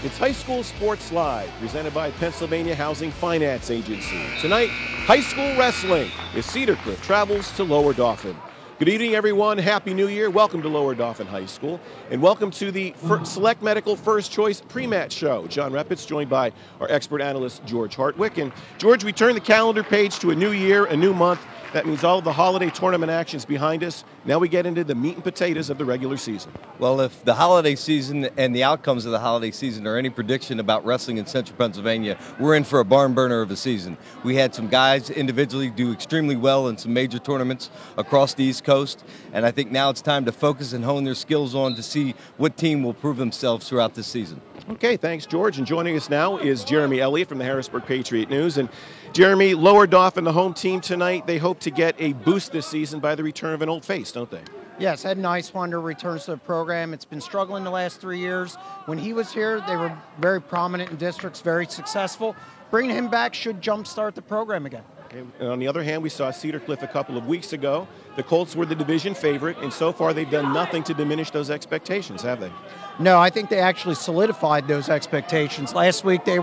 It's High School Sports Live, presented by Pennsylvania Housing Finance Agency. Tonight, high school wrestling as Cedar Cliff travels to Lower Dauphin. Good evening, everyone. Happy New Year. Welcome to Lower Dauphin High School, and welcome to the Select Medical First Choice pre-match show. John Reppitz, joined by our expert analyst, George Hartwick. And George, we turn the calendar page to a new year, a new month. That means all of the holiday tournament actions behind us. Now we get into the meat and potatoes of the regular season. Well, if the holiday season and the outcomes of the holiday season are any prediction about wrestling in Central Pennsylvania, we're in for a barn burner of a season. We had some guys individually do extremely well in some major tournaments across the East Coast, and I think now it's time to focus and hone their skills on to see what team will prove themselves throughout this season. Okay, thanks, George. And joining us now is Jeremy Elliott from the Harrisburg Patriot News. And Jeremy, Lower Dauphin, the home team tonight, they hope to get a boost this season by the return of an old face, don't they? Yes, Ed Nicewander returns to the program. It's been struggling the last 3 years. When he was here, they were very prominent in districts, very successful. Bringing him back should jumpstart the program again. Okay. And on the other hand, we saw Cedar Cliff a couple of weeks ago. The Colts were the division favorite, and so far they've done nothing to diminish those expectations, have they? No, I think they actually solidified those expectations. Last week they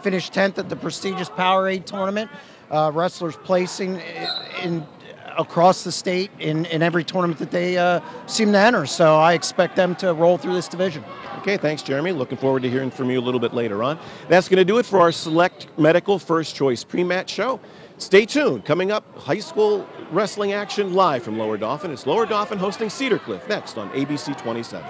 finished 10th at the prestigious Powerade tournament. Wrestlers placing across the state in every tournament that they seem to enter. So I expect them to roll through this division. Okay, thanks, Jeremy. Looking forward to hearing from you a little bit later on. That's going to do it for our Select Medical First Choice pre-match show. Stay tuned. Coming up, high school wrestling action live from Lower Dauphin. It's Lower Dauphin hosting Cedar Cliff next on ABC 27.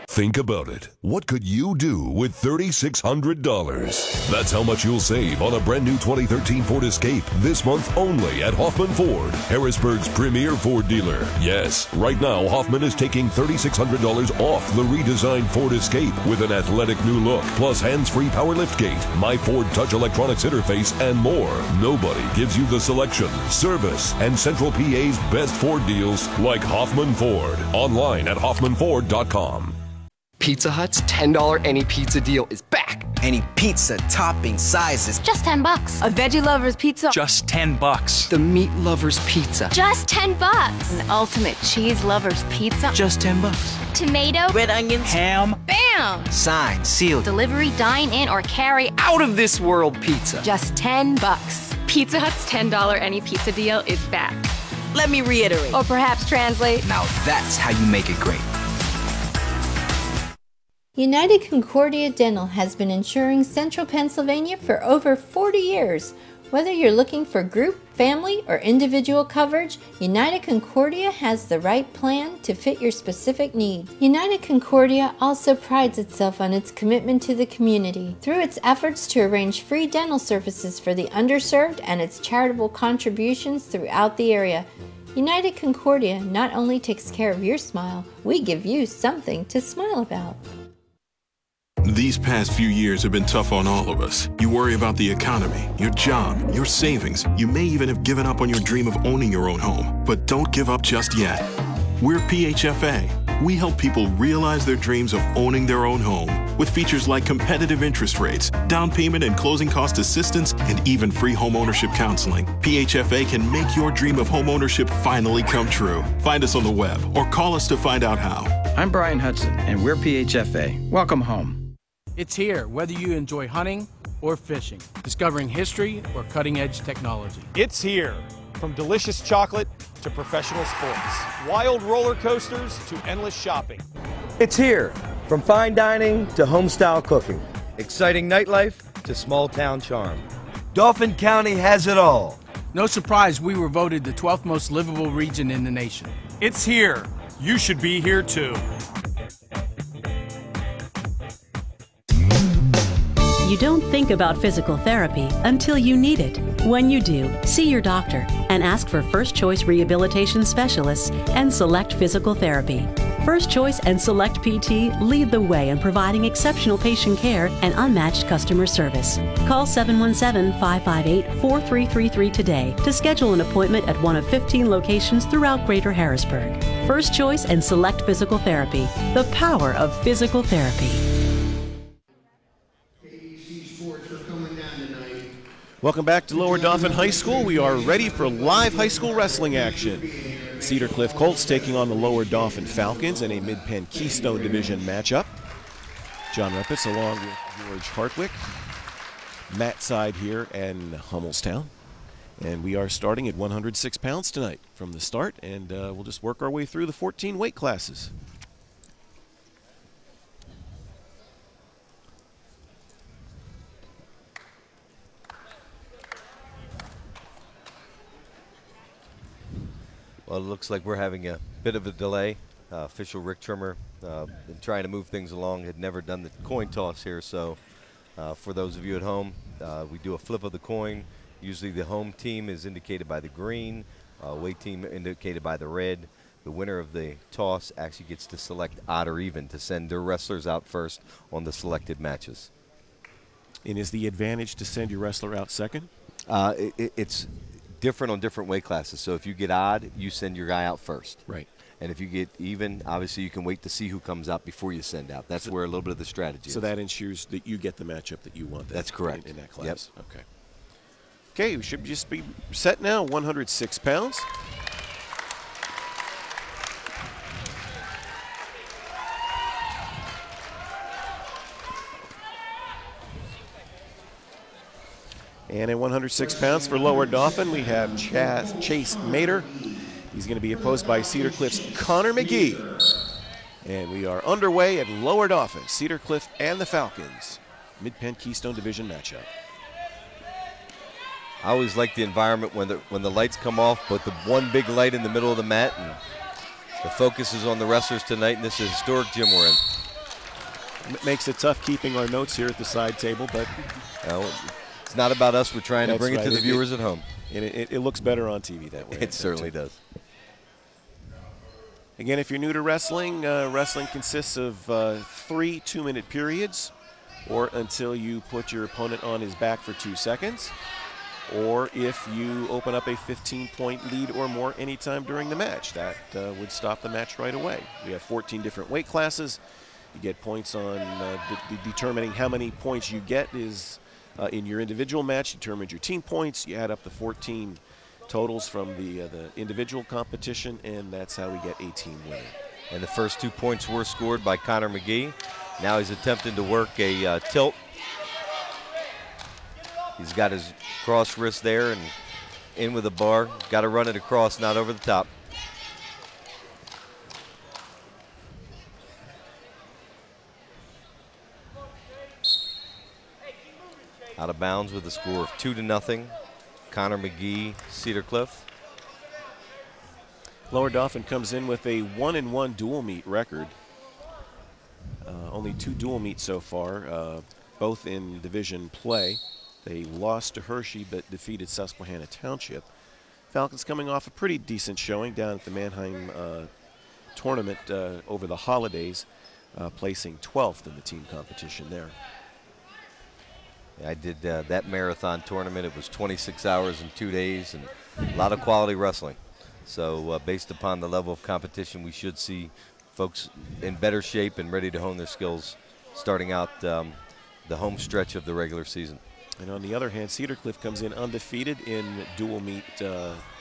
Think about it. What could you do with $3,600? That's how much you'll save on a brand new 2013 Ford Escape this month only at Hoffman Ford, Harrisburg's premier Ford dealer. Yes, right now Hoffman is taking $3,600 off the redesigned Ford Escape with an athletic new look, plus hands-free power liftgate, My Ford Touch electronics interface, and more. Nobody gives you the selection, service, and Central PA's best Ford deals like Hoffman Ford. Online at hoffmanford.com. Pizza Hut's $10 any pizza deal is back. Any pizza, topping, sizes. Just $10. A veggie lover's pizza. Just $10. The meat lover's pizza. Just $10. An ultimate cheese lover's pizza. Just $10. Tomato. Red onions. Ham. Bam! Signed, sealed. Delivery, dine in, or carry. Out of this world pizza. Just $10. Pizza Hut's $10 any pizza deal is back. Let me reiterate. Or perhaps translate. Now that's how you make it great. United Concordia Dental has been insuring Central Pennsylvania for over 40 years. Whether you're looking for group, family, or individual coverage, United Concordia has the right plan to fit your specific needs. United Concordia also prides itself on its commitment to the community through its efforts to arrange free dental services for the underserved and its charitable contributions throughout the area. United Concordia not only takes care of your smile, we give you something to smile about. These past few years have been tough on all of us. You worry about the economy, your job, your savings. You may even have given up on your dream of owning your own home. But don't give up just yet. We're PHFA. We help people realize their dreams of owning their own home with features like competitive interest rates, down payment and closing cost assistance, and even free home ownership counseling. PHFA can make your dream of home ownership finally come true. Find us on the web or call us to find out how. I'm Brian Hudson, and we're PHFA. Welcome home. It's here, whether you enjoy hunting or fishing, discovering history or cutting-edge technology. It's here, from delicious chocolate to professional sports, wild roller coasters to endless shopping. It's here, from fine dining to home-style cooking, exciting nightlife to small-town charm. Dauphin County has it all. No surprise we were voted the 12th most livable region in the nation. It's here. You should be here too. You don't think about physical therapy until you need it. When you do, see your doctor and ask for First Choice Rehabilitation Specialists and Select Physical Therapy. First Choice and Select PT lead the way in providing exceptional patient care and unmatched customer service. Call 717-558-4333 today to schedule an appointment at one of 15 locations throughout Greater Harrisburg. First Choice and Select Physical Therapy, the power of physical therapy. Welcome back to Lower Dauphin High School. We are ready for live high school wrestling action. Cedar Cliff Colts taking on the Lower Dauphin Falcons in a Mid-Penn Keystone Division matchup. John Ruppis along with George Hartwick, Matt Side here in Hummelstown. And we are starting at 106 pounds tonight from the start, and we'll just work our way through the 14 weight classes. Well, it looks like we're having a bit of a delay. Official Rick Trimmer, been trying to move things along, had never done the coin toss here, so for those of you at home, we do a flip of the coin. Usually the home team is indicated by the green, away team indicated by the red. The winner of the toss actually gets to select odd or even to send their wrestlers out first on the selected matches. And is the advantage to send your wrestler out second? It's different on different weight classes. So if you get odd, you send your guy out first. Right. And if you get even, obviously you can wait to see who comes out before you send out. That's where a little bit of the strategy is. So that ensures that you get the matchup that you want. That's correct. In that class. Yep. Okay. Okay, we should just be set now, 106 pounds. And at 106 pounds for Lower Dauphin, we have Chase Mater. He's going to be opposed by Cedar Cliff's Connor McGee. And we are underway at Lower Dauphin, Cedar Cliff and the Falcons. Mid-Penn Keystone Division matchup. I always like the environment when the lights come off, but the one big light in the middle of the mat, and the focus is on the wrestlers tonight, and this is a historic gym we're in. It makes it tough keeping our notes here at the side table, but it's not about us. We're trying to bring it to the viewers at home. And it looks better on TV that way. It certainly does. Again, if you're new to wrestling, wrestling consists of 3 2-minute periods, or until you put your opponent on his back for 2 seconds, or if you open up a 15-point lead or more anytime during the match. That would stop the match right away. We have 14 different weight classes. You get points on determining how many points you get is in your individual match, determines your team points. You add up the 14 totals from the individual competition, and that's how we get a team winner. And the first 2 points were scored by Connor McGee. Now he's attempting to work a tilt. He's got his cross wrist there and in with a bar. Got to run it across, not over the top. Out of bounds with a score of 2-0. Connor McGee, Cedar Cliff. Lower Dauphin comes in with a 1-1 dual meet record. Only 2 dual meets so far, both in division play. They lost to Hershey but defeated Susquehanna Township. Falcons coming off a pretty decent showing down at the Mannheim tournament over the holidays, placing 12th in the team competition there. I did that marathon tournament. It was 26 hours and 2 days and a lot of quality wrestling. So based upon the level of competition, we should see folks in better shape and ready to hone their skills starting out the home stretch of the regular season. And on the other hand, Cedar Cliff comes in undefeated in dual meet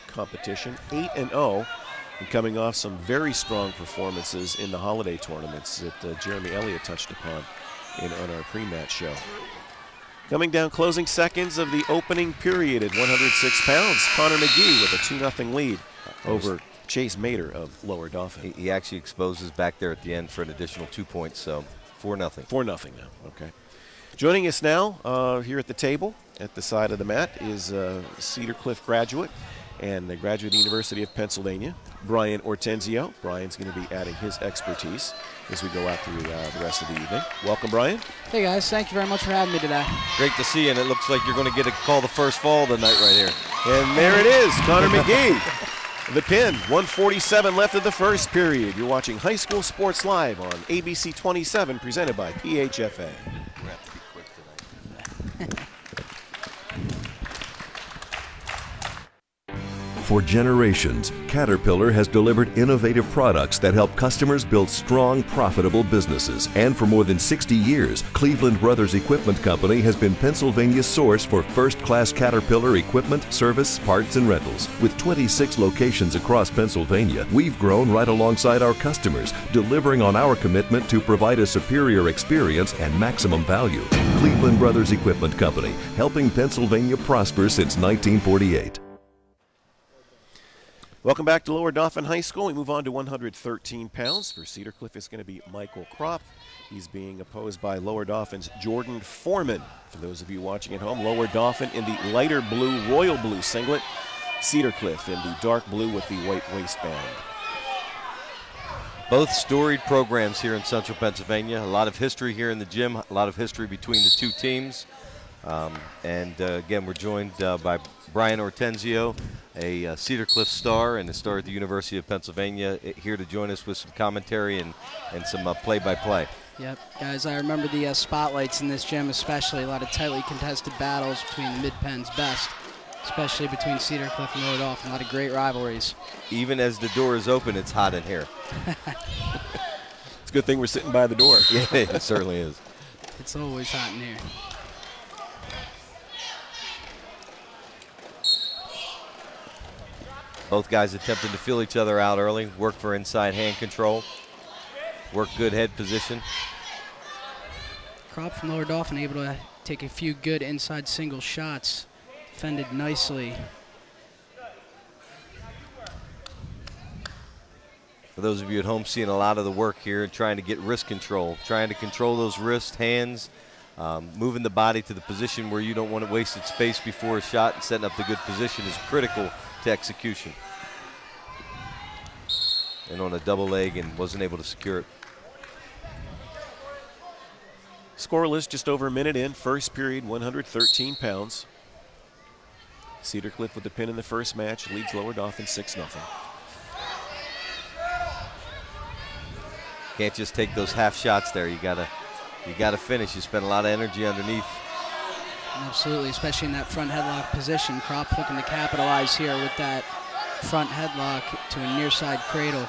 competition, 8-0, and coming off some very strong performances in the holiday tournaments that Jeremy Elliott touched upon on our pre-match show. Coming down closing seconds of the opening period at 106 pounds, Connor McGee with a 2-0 lead over Chase Mater of Lower Dauphin. He actually exposes back there at the end for an additional 2 points, so 4-0. 4-0 now, okay. Joining us now here at the table at the side of the mat is Cedar Cliff graduate and the graduate of the University of Pennsylvania, Brian Ortenzio. Brian's going to be adding his expertise as we go out through the rest of the evening. Welcome, Brian. Hey, guys. Thank you very much for having me today. Great to see you, and it looks like you're going to get to call the first fall tonight right here. And there it is, Connor McGee. The pin, 1:47 left of the first period. You're watching High School Sports Live on ABC 27, presented by PHFA. For generations, Caterpillar has delivered innovative products that help customers build strong, profitable businesses. And for more than 60 years, Cleveland Brothers Equipment Company has been Pennsylvania's source for first-class Caterpillar equipment, service, parts, and rentals. With 26 locations across Pennsylvania, we've grown right alongside our customers, delivering on our commitment to provide a superior experience and maximum value. Cleveland Brothers Equipment Company, helping Pennsylvania prosper since 1948. Welcome back to Lower Dauphin High School. We move on to 113 pounds. For Cedar Cliff, it's going to be Michael Kropp. He's being opposed by Lower Dauphin's Jordan Foreman. For those of you watching at home, Lower Dauphin in the lighter blue, royal blue singlet. Cedar Cliff in the dark blue with the white waistband. Both storied programs here in Central Pennsylvania. A lot of history here in the gym, a lot of history between the two teams. Again, we're joined by Brian Ortenzio, a Cedar Cliff star and a star at the University of Pennsylvania, here to join us with some commentary and some play-by-play. Yep, guys, I remember the spotlights in this gym, especially a lot of tightly contested battles between the Mid-Penn's best, especially between Cedar Cliff and Lower Dauphin. A lot of great rivalries. Even as the door is open, it's hot in here. It's a good thing we're sitting by the door. Yeah, it certainly is. It's always hot in here. Both guys attempting to feel each other out early, work for inside hand control, work good head position. Kropp from Lower Dauphin able to take a few good inside single shots, defended nicely. For those of you at home seeing a lot of the work here, trying to get wrist control, trying to control those wrists, hands, moving the body to the position where you don't want to waste space before a shot, and setting up the good position is critical to execution. And on a double leg and wasn't able to secure it. Scoreless, just over a minute in. First period, 113 pounds. Cedar Cliff with the pin in the first match, leads Lower Dauphin 6-0. Can't just take those half shots there. You gotta finish. You spend a lot of energy underneath. Absolutely, especially in that front headlock position. Kropp looking to capitalize here with that front headlock to a near side cradle.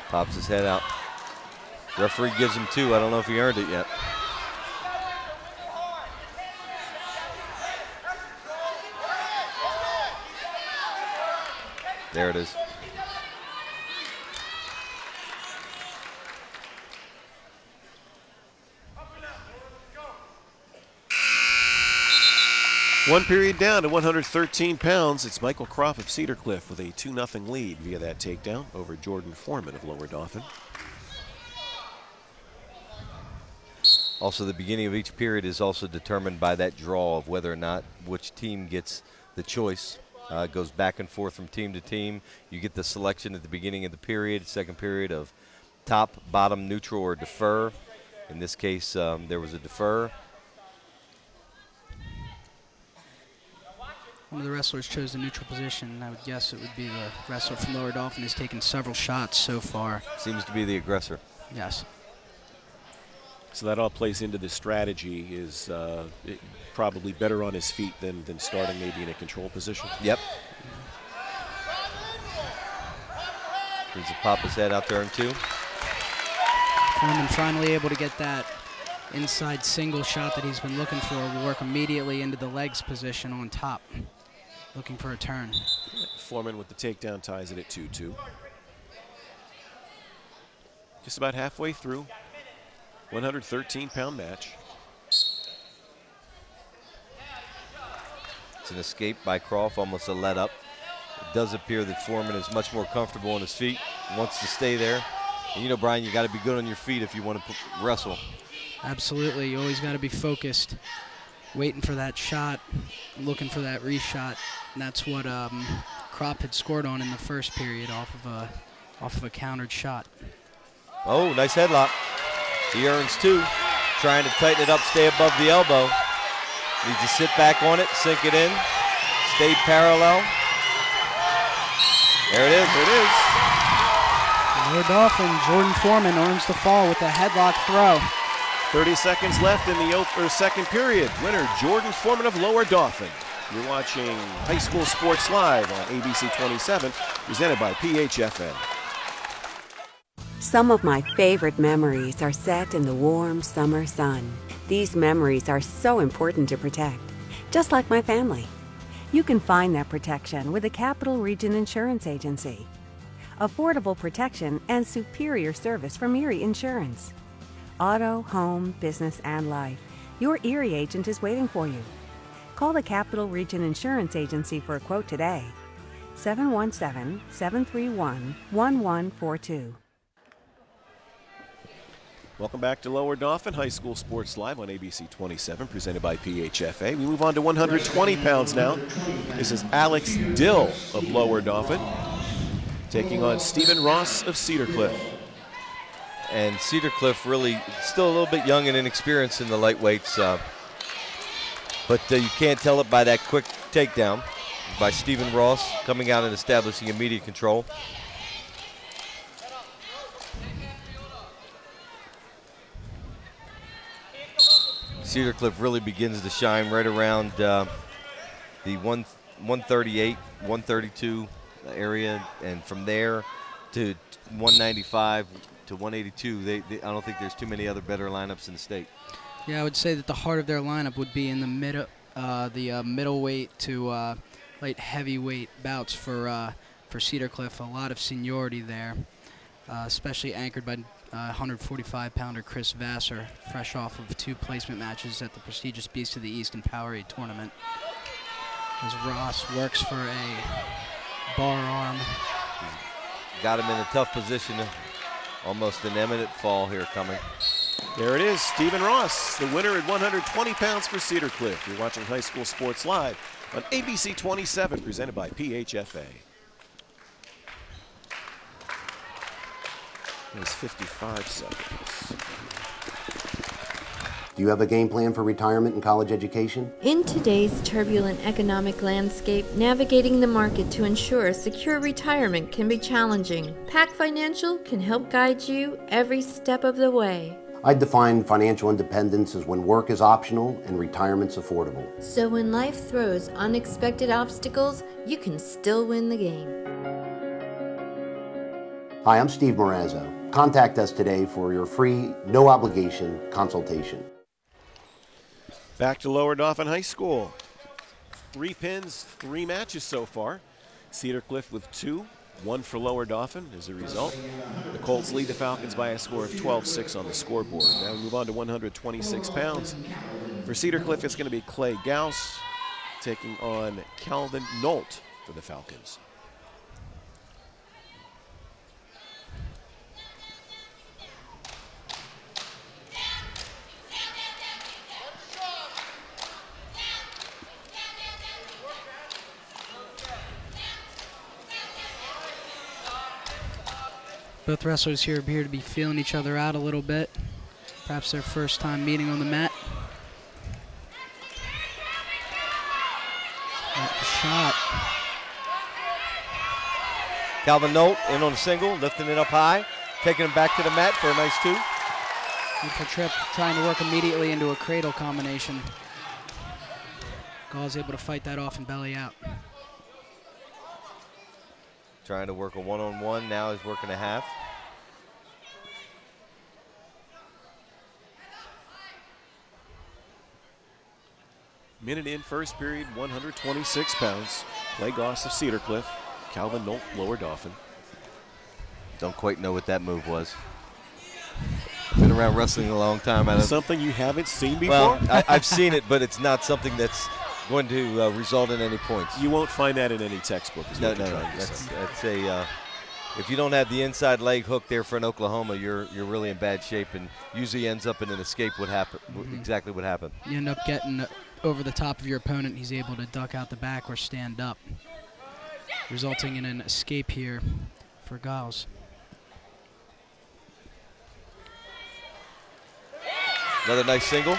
Pops his head out. Referee gives him 2. I don't know if he earned it yet. There it is. One period down to 113 pounds. It's Michael Kropp of Cedar Cliff with a 2-0 lead via that takedown over Jordan Foreman of Lower Dauphin. Also, the beginning of each period is also determined by that draw of whether or not which team gets the choice. It goes back and forth from team to team. You get the selection at the beginning of the period, second period, of top, bottom, neutral, or defer. In this case, there was a defer. One of the wrestlers chose the neutral position. I would guess it would be the wrestler from Lower Dauphin who's taken several shots so far. Seems to be the aggressor. Yes. So that all plays into the strategy. Is probably better on his feet than starting maybe in a control position. Yep. Needs to pop his head out there in 2. Foreman finally able to get that inside single shot that he's been looking for. Will work immediately into the legs position on top. Looking for a turn. Foreman with the takedown ties it at 2-2. Just about halfway through. 113-pound match. It's an escape by Kropp, almost a let up. It does appear that Foreman is much more comfortable on his feet, wants to stay there. And you know, Brian, you got to be good on your feet if you want to wrestle. Absolutely, you always got to be focused, waiting for that shot, looking for that reshot. And that's what Kropp had scored on in the first period off of a countered shot. Oh, nice headlock. He earns 2. Trying to tighten it up, stay above the elbow. Needs to sit back on it, sink it in, stay parallel. There it is. There it is. Lower Dauphin, Jordan Foreman earns the fall with a headlock throw. 30 seconds left in the second period. Winner, Jordan Foreman of Lower Dauphin. You're watching High School Sports Live on ABC 27, presented by PHFA. Some of my favorite memories are set in the warm summer sun. These memories are so important to protect, just like my family. You can find that protection with the Capital Region Insurance Agency. Affordable protection and superior service from Erie Insurance. Auto, home, business, and life. Your Erie agent is waiting for you. Call the Capital Region Insurance Agency for a quote today. 717-731-1142. Welcome back to Lower Dauphin High School Sports Live on ABC 27, presented by PHFA. We move on to 120 pounds now. This is Alex Dill of Lower Dauphin taking on Stephen Ross of Cedar Cliff. And Cedar Cliff really still a little bit young and inexperienced in the lightweights, but you can't tell it by that quick takedown by Stephen Ross coming out and establishing immediate control. Cedar Cliff really begins to shine right around the 138, 132 area, and from there to 195 to 182. I don't think there's too many other better lineups in the state. Yeah, I would say that the heart of their lineup would be in the middleweight to light heavyweight bouts for Cedar Cliff. A lot of seniority there, especially anchored by 145-pounder Chris Vassar, fresh off of 2 placement matches at the prestigious Beast of the East and Powerade tournament. As Ross works for a bar arm. Got him in a tough position, almost an imminent fall here coming. There it is, Stephen Ross, the winner at 120 pounds for Cedar Cliff. You're watching High School Sports Live on ABC 27, presented by PHFA. It's 55 seconds. Do you have a game plan for retirement and college education? In today's turbulent economic landscape, navigating the market to ensure a secure retirement can be challenging. PAC Financial can help guide you every step of the way. I define financial independence as when work is optional and retirement's affordable. So when life throws unexpected obstacles, you can still win the game. Hi, I'm Steve Morazzo. Contact us today for your free, no-obligation consultation. Back to Lower Dauphin High School. 3 pins, 3 matches so far. Cedar Cliff with 2, 1 for Lower Dauphin as a result. The Colts lead the Falcons by a score of 12-6 on the scoreboard. Now we move on to 126 pounds. For Cedar Cliff, it's going to be Clay Gauss taking on Calvin Nolt for the Falcons. Both wrestlers here appear to be feeling each other out a little bit. Perhaps their first time meeting on the mat. Shot. Calvin Nolt in on a single, lifting it up high, taking him back to the mat for a nice 2. Beautiful trip, trying to work immediately into a cradle combination. Gall's able to fight that off and belly out. Trying to work a one-on-one, now he's working a half. Minute in, first period, 126 pounds. Clay Goss of Cedar Cliff, Calvin Nolt, Lower Dauphin. Don't quite know what that move was. Been around wrestling a long time. Something you haven't seen before? Well, I've seen it, but it's not something that's going to result in any points. You won't find that in any textbook. No. That's a if you don't have the inside leg hook there for an Oklahoma, you're really in bad shape, and usually ends up in an escape. What happened? Exactly what happened. You end up getting over the top of your opponent. He's able to duck out the back or stand up, resulting in an escape here for Giles. Another nice single.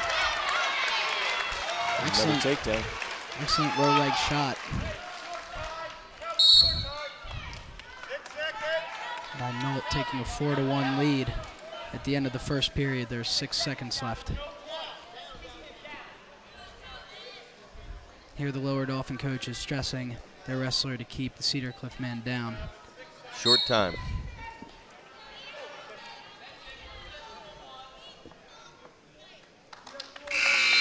Excellent takedown. Excellent low leg shot. By Nolt taking a 4-1 lead at the end of the first period. There's 6 seconds left. Here the Lower Dauphin coach is stressing their wrestler to keep the Cedar Cliff man down. Short time.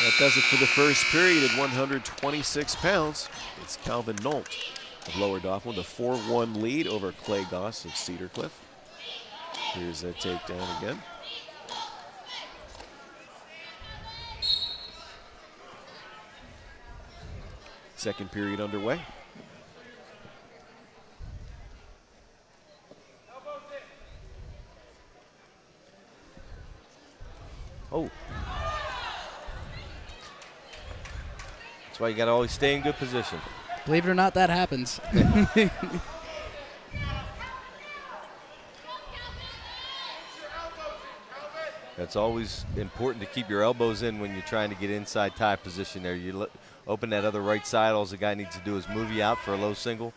That does it for the first period at 126 pounds. It's Calvin Nolt of Lower Dauphin with a 4-1 lead over Clay Goss of Cedar Cliff. Here's a takedown again. Second period underway. Oh. That's why you got to always stay in good position. Believe it or not, that happens. It's always important to keep your elbows in when you're trying to get inside tie position there. You open that other right side, all the guy needs to do is move you out for a low single.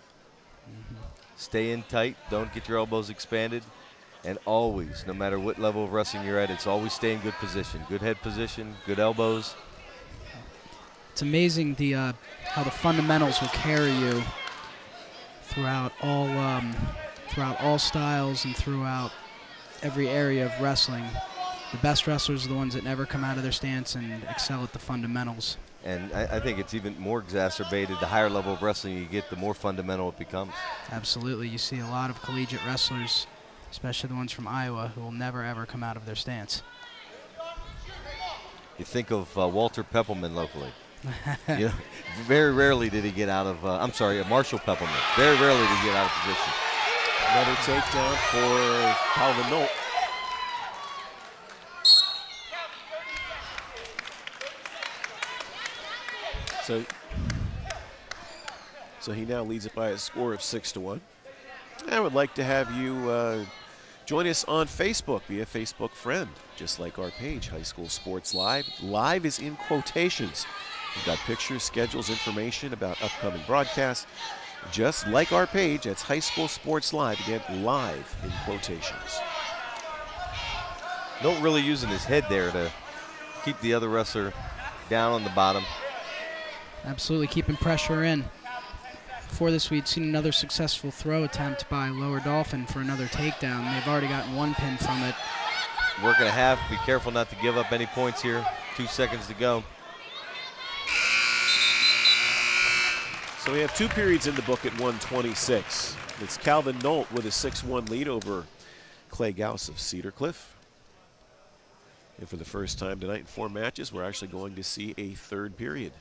Stay in tight, don't get your elbows expanded. And always, no matter what level of wrestling you're at, it's always stay in good position. Good head position, good elbows. It's amazing how the fundamentals will carry you throughout all styles and throughout every area of wrestling. The best wrestlers are the ones that never come out of their stance and excel at the fundamentals. And I think it's even more exacerbated. The higher level of wrestling you get, the more fundamental it becomes. Absolutely. You see a lot of collegiate wrestlers, especially the ones from Iowa, who will never, ever come out of their stance. You think of Walter Peppelman locally. You know, very rarely did he get out of, Marshall Peppelman. Very rarely did he get out of position. Another takedown for Calvin Nolt. So he now leads it by a score of 6-1. I would like to have you join us on Facebook. Be a Facebook friend, just like our page, High School Sports Live. Live is in quotations. We've got pictures, schedules, information about upcoming broadcasts. Just like our page, that's High School Sports Live. Again, live in quotations. Not really using his head there to keep the other wrestler down on the bottom. Absolutely, keeping pressure in. Before this, we'd seen another successful throw attempt by Lower Dauphin for another takedown. They've already gotten one pin from it. We're going to have to be careful not to give up any points here. 2 seconds to go. So we have 2 periods in the book at 126. It's Calvin Nolt with a 6-1 lead over Clay Gauss of Cedar Cliff. And for the first time tonight in 4 matches, we're actually going to see a 3rd period.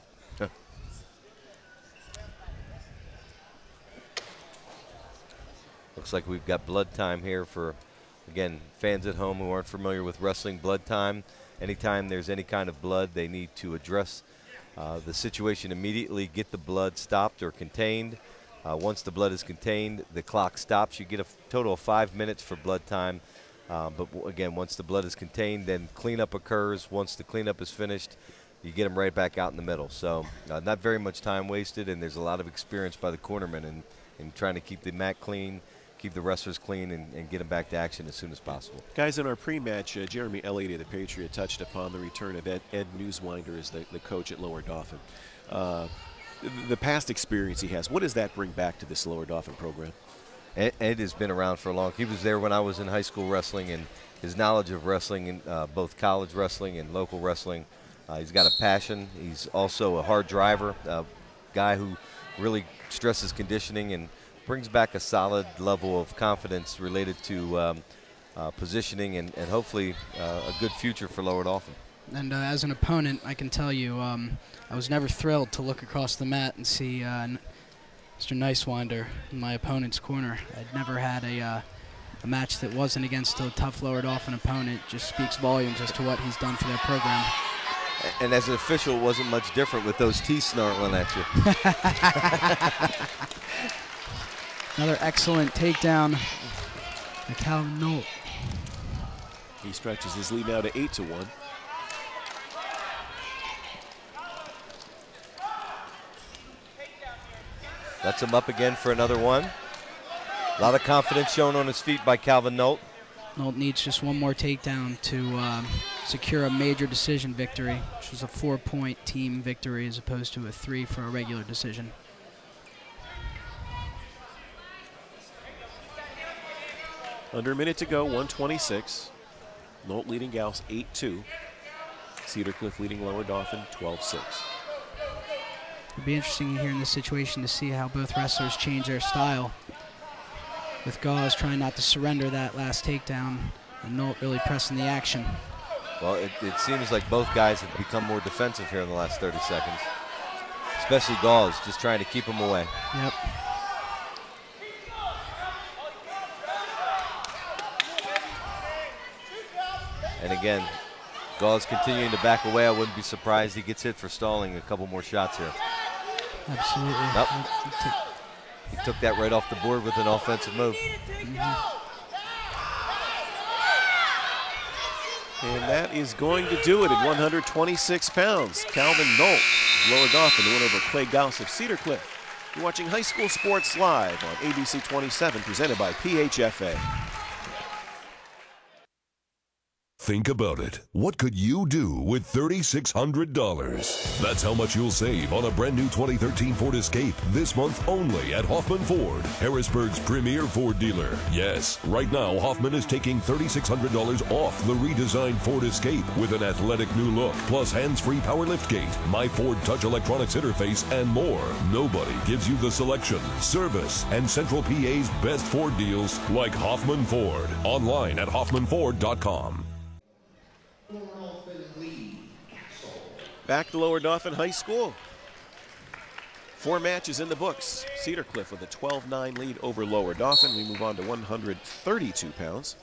Looks like we've got blood time here for, again, fans at home who aren't familiar with wrestling. Blood time, anytime there's any kind of blood, they need to address the situation immediately, get the blood stopped or contained. Once the blood is contained, the clock stops. You get a total of 5 minutes for blood time. But again, once the blood is contained, then cleanup occurs. Once the cleanup is finished, you get them right back out in the middle. So not very much time wasted, and there's a lot of experience by the cornermen in trying to keep the mat clean, keep the wrestlers clean, and get them back to action as soon as possible. Guys, in our pre-match, Jeremy Elliott of the Patriot touched upon the return of Ed Newswinder as the coach at Lower Dauphin. The past experience he has, what does that bring back to this Lower Dauphin program? Ed has been around for a long. He was there when I was in high school wrestling, and his knowledge of wrestling, in both college wrestling and local wrestling, he's got a passion. He's also a hard driver, a guy who really stresses conditioning and brings back a solid level of confidence related to positioning and hopefully a good future for Lower Dauphin. And as an opponent, I can tell you I was never thrilled to look across the mat and see Mr. Nicewinder in my opponent's corner. I'd never had a match that wasn't against a tough Lower Dauphin opponent. Just speaks volumes as to what he's done for their program. And as an official, it wasn't much different with those teeth snarling at you. Another excellent takedown by Calvin Nolt. He stretches his lead now to 8-1. Lets him up again for another one. A lot of confidence shown on his feet by Calvin Nolt. Nolt needs just one more takedown to secure a major decision victory, which was a 4-point team victory as opposed to a 3 for a regular decision. Under a minute to go, 126. Nolt leading Gauss 8-2. Cedar Cliff leading Lower Dauphin 12-6. It'll be interesting here in this situation to see how both wrestlers change their style. With Gauss trying not to surrender that last takedown, and Nolt really pressing the action. Well, it seems like both guys have become more defensive here in the last 30 seconds. Especially Gauss, just trying to keep him away. Yep. And again, Gauss continuing to back away. I wouldn't be surprised he gets hit for stalling a couple more shots here. Absolutely. Nope. He took that right off the board with an offensive move. And that is going to do it at 126 pounds. Calvin Nolt, Lower Dauphin, to win over Clay Gauss of Cedar Cliff. You're watching High School Sports Live on ABC 27, presented by PHFA. Think about it. What could you do with $3,600? That's how much you'll save on a brand new 2013 Ford Escape this month only at Hoffman Ford, Harrisburg's premier Ford dealer. Yes, right now Hoffman is taking $3,600 off the redesigned Ford Escape with an athletic new look, plus hands-free power liftgate, My Ford Touch electronics interface, and more. Nobody gives you the selection, service, and Central PA's best Ford deals like Hoffman Ford. Online at hoffmanford.com. Back to Lower Dauphin High School. 4 matches in the books. Cedar Cliff with a 12-9 lead over Lower Dauphin. We move on to 132 pounds.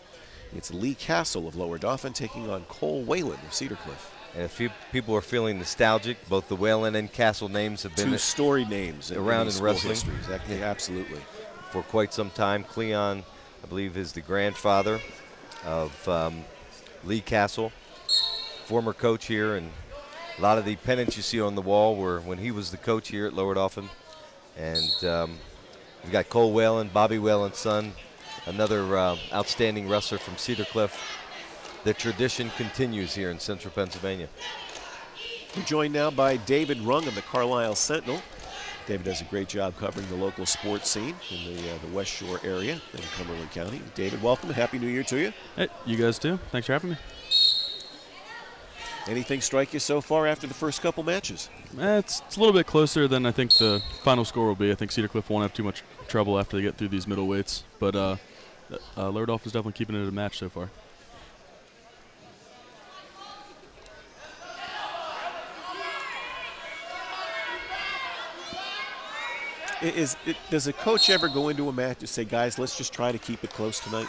It's Lee Castle of Lower Dauphin taking on Cole Whalen of Cedar Cliff. And if people are feeling nostalgic, both the Whalen and Castle names have been 2 storied names around in wrestling. History. Exactly, absolutely. For quite some time. Cleon, I believe, is the grandfather of Lee Castle, former coach here, and a lot of the pennants you see on the wall were when he was the coach here at Lower Dauphin. And we've got Cole Whalen, Bobby Whalen's son, another outstanding wrestler from Cedar Cliff. The tradition continues here in Central Pennsylvania. We're joined now by David Rung of the Carlisle Sentinel. David does a great job covering the local sports scene in the West Shore area in Cumberland County. David, welcome. Happy New Year to you. Hey, you guys too. Thanks for having me. Anything strike you so far after the first couple matches? It's a little bit closer than I think the final score will be. I think Cedar Cliff won't have too much trouble after they get through these middle weights. But Lower Dauphin is definitely keeping it a match so far. Does a coach ever go into a match and say, guys, let's just try to keep it close tonight?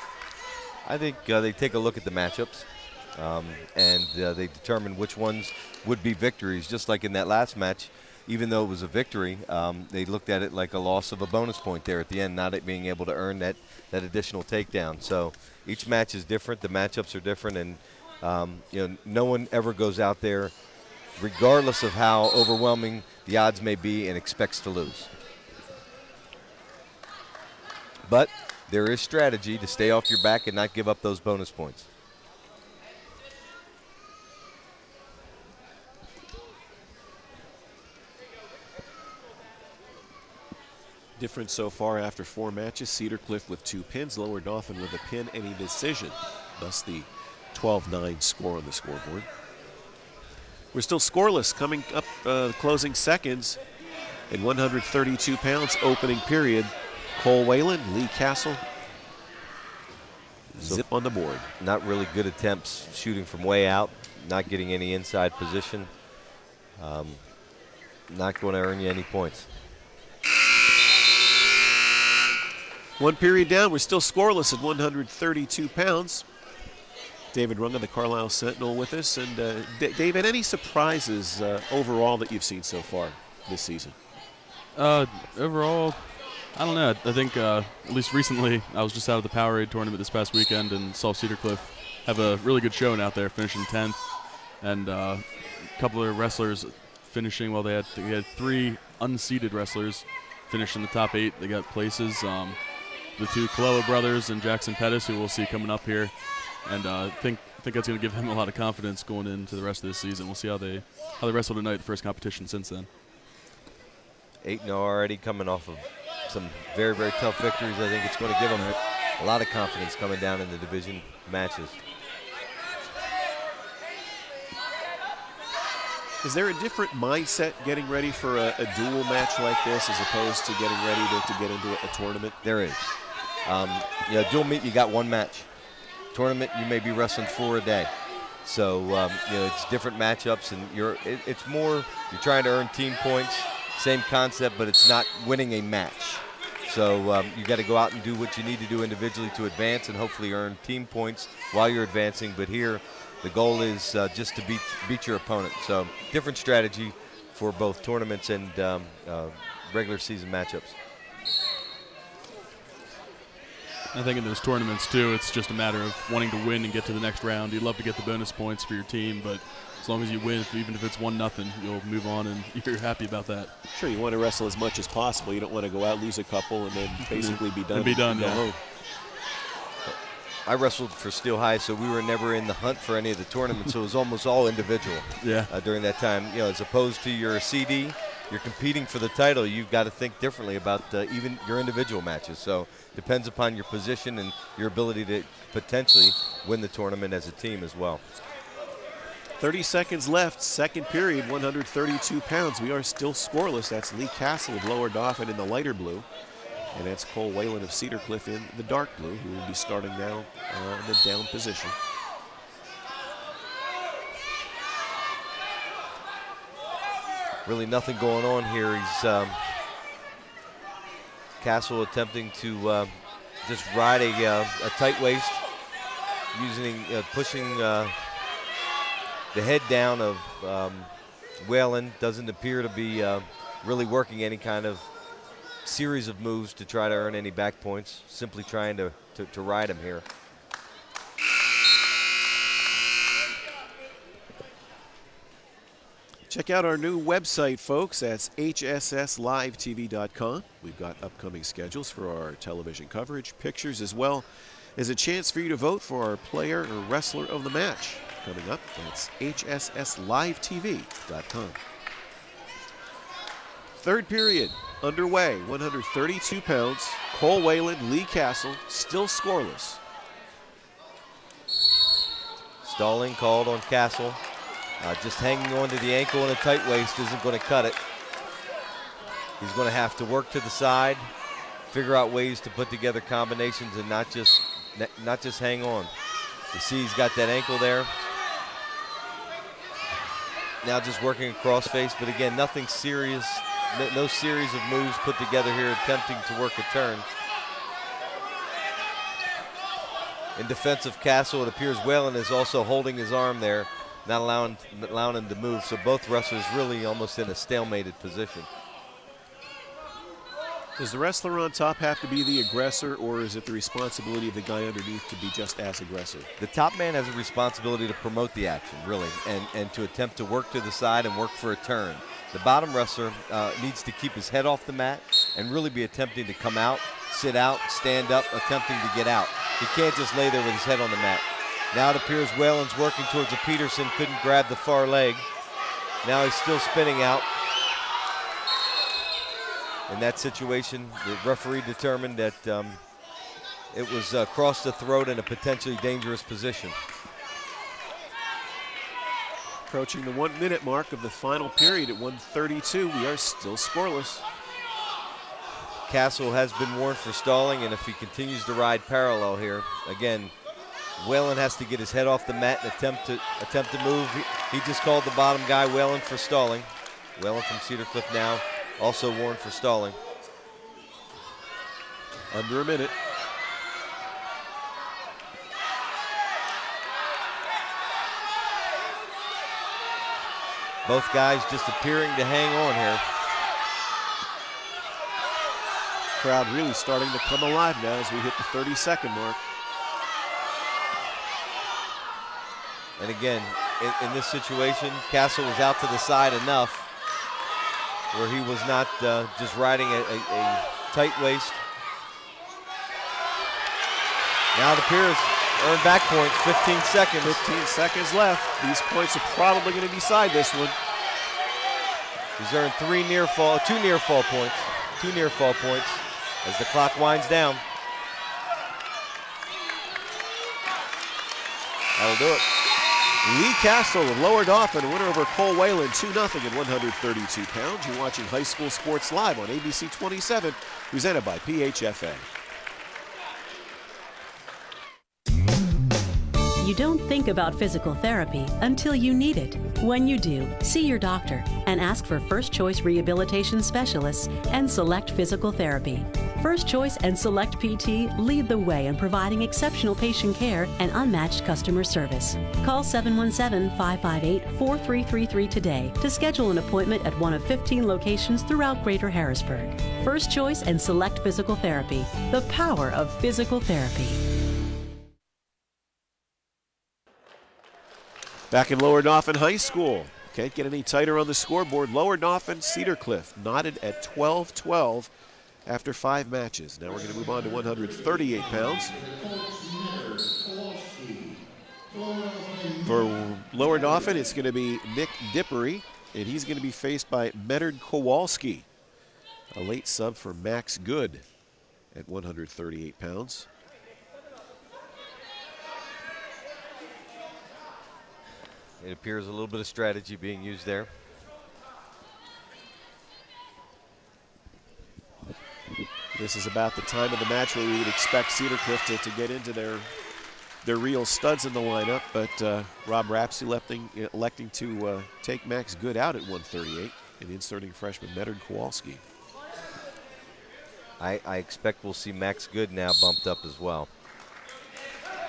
I think they take a look at the matchups. And they determine which ones would be victories. Just like in that last match, even though it was a victory, they looked at it like a loss of a bonus point there at the end, not it being able to earn that additional takedown. So each match is different. The matchups are different, and no one ever goes out there, regardless of how overwhelming the odds may be, and expects to lose. But there is strategy to stay off your back and not give up those bonus points. Different so far after 4 matches. Cedar Cliff with 2 pins, Lower Dauphin with a pin and a decision. Thus the 12-9 score on the scoreboard. We're still scoreless coming up the closing seconds in 132 pounds opening period. Cole Whalen, Lee Castle, zip on the board. Not really good attempts shooting from way out, not getting any inside position. Not going to earn you any points. 1 period down, we're still scoreless at 132 pounds. David Rung of the Carlisle Sentinel with us. And David, any surprises overall that you've seen so far this season? Overall, I don't know. I think at least recently I was just out of the Powerade tournament this past weekend and saw Cedar Cliff have a really good showing out there, finishing 10th. And a couple of wrestlers finishing, well, they had 3 unseeded wrestlers finish in the top 8. They got places. The 2 Kaloa brothers and Jackson Pettis, who we'll see coming up here. And I think think that's going to give him a lot of confidence going into the rest of this season. We'll see how they wrestle tonight, the first competition since then. 8-0 already, coming off of some very, very tough victories. I think it's going to give them a lot of confidence coming down in the division matches. Is there a different mindset getting ready for a dual match like this as opposed to getting ready to get into a tournament? There is. Dual meet, you got one match. Tournament, you may be wrestling 4 a day. So, it's different matchups, and it's more, you're trying to earn team points, same concept, but it's not winning a match. So you got to go out and do what you need to do individually to advance and hopefully earn team points while you're advancing. But here, the goal is just to beat your opponent. So different strategy for both tournaments and regular season matchups. I think in those tournaments, too, it's just a matter of wanting to win and get to the next round. You'd love to get the bonus points for your team, but as long as you win, even if it's 1-0, you'll move on, and you're happy about that. Sure, you want to wrestle as much as possible. You don't want to go out, lose a couple, and then basically be done. And be done, go yeah. home. I wrestled for Steel High, so we were never in the hunt for any of the tournaments, so it was almost all individual during that time. As opposed to your CD, you're competing for the title, you've got to think differently about even your individual matches. So depends upon your position and your ability to potentially win the tournament as a team as well. 30 seconds left, second period, 132 pounds. We are still scoreless. That's Lee Castle of Lower Dauphin in the lighter blue. And that's Cole Whalen of Cedar Cliff in the dark blue, who will be starting now in the down position. Really nothing going on here. He's Castle attempting to just ride a tight waist, pushing the head down of Whalen. Doesn't appear to be really working any kind of series of moves to try to earn any back points, simply trying to ride him here. Check out our new website, folks. That's hsslivetv.com. We've got upcoming schedules for our television coverage, pictures, as well as a chance for you to vote for our player or wrestler of the match. Coming up, that's hsslivetv.com. Third period underway, 132 pounds. Cole Whalen, Lee Castle, still scoreless. Stalling called on Castle. Just hanging on to the ankle and a tight waist isn't going to cut it. He's going to have to work to the side, figure out ways to put together combinations and not just hang on. You see he's got that ankle there. Now just working a cross face, but again, nothing serious. No series of moves put together here attempting to work a turn. In defense of Castle, it appears Whalen is also holding his arm there, not allowing him to move. So both wrestlers really almost in a stalemated position. Does the wrestler on top have to be the aggressor, or is it the responsibility of the guy underneath to be just as aggressive? The top man has a responsibility to promote the action, really, and to attempt to work to the side and work for a turn. The bottom wrestler needs to keep his head off the mat and really be attempting to come out, sit out, stand up, attempting to get out. He can't just lay there with his head on the mat. Now it appears Whalen's working towards a Peterson, couldn't grab the far leg. Now he's still spinning out. In that situation, the referee determined that it was across the throat in a potentially dangerous position. Approaching the 1 minute mark of the final period at 132, we are still scoreless. Castle has been warned for stalling, and if he continues to ride parallel here, again, Whalen has to get his head off the mat and attempt to move. He just called the bottom guy Whalen for stalling. Whalen from Cedar Cliff now also warned for stalling. Under a minute. Both guys just appearing to hang on here. Crowd really starting to come alive now as we hit the 30-second mark. And again, in this situation, Castle was out to the side enough where he was not just riding a tight waist. Now it appears Earn back points, 15 seconds. 15 seconds left. These points are probably going to decide this one. He's earned two near fall points as the clock winds down. That'll do it. Lee Castle of Lower Dauphin, winner over Cole Whalen, 2-0 at 132 pounds. You're watching High School Sports Live on ABC 27, presented by PHFA. You don't think about physical therapy until you need it. When you do, see your doctor and ask for First Choice Rehabilitation Specialists and Select Physical Therapy. First Choice and Select PT lead the way in providing exceptional patient care and unmatched customer service. Call 717-558-4333 today to schedule an appointment at one of 15 locations throughout Greater Harrisburg. First Choice and Select Physical Therapy, the power of physical therapy. Back in Lower Dauphin High School. Can't get any tighter on the scoreboard. Lower Dauphin, Cedar Cliff knotted at 12-12 after 5 matches. Now we're going to move on to 138 pounds. For Lower Dauphin, it's going to be Nick Dippery, and he's going to be faced by Medard Kowalski, a late sub for Max Good at 138 pounds. It appears a little bit of strategy being used there. This is about the time of the match where we would expect Cedar Cliff to get into their real studs in the lineup, but Rob Rapsey electing to take Max Good out at 138 and inserting freshman Medard Kowalski. I expect we'll see Max Good now bumped up as well.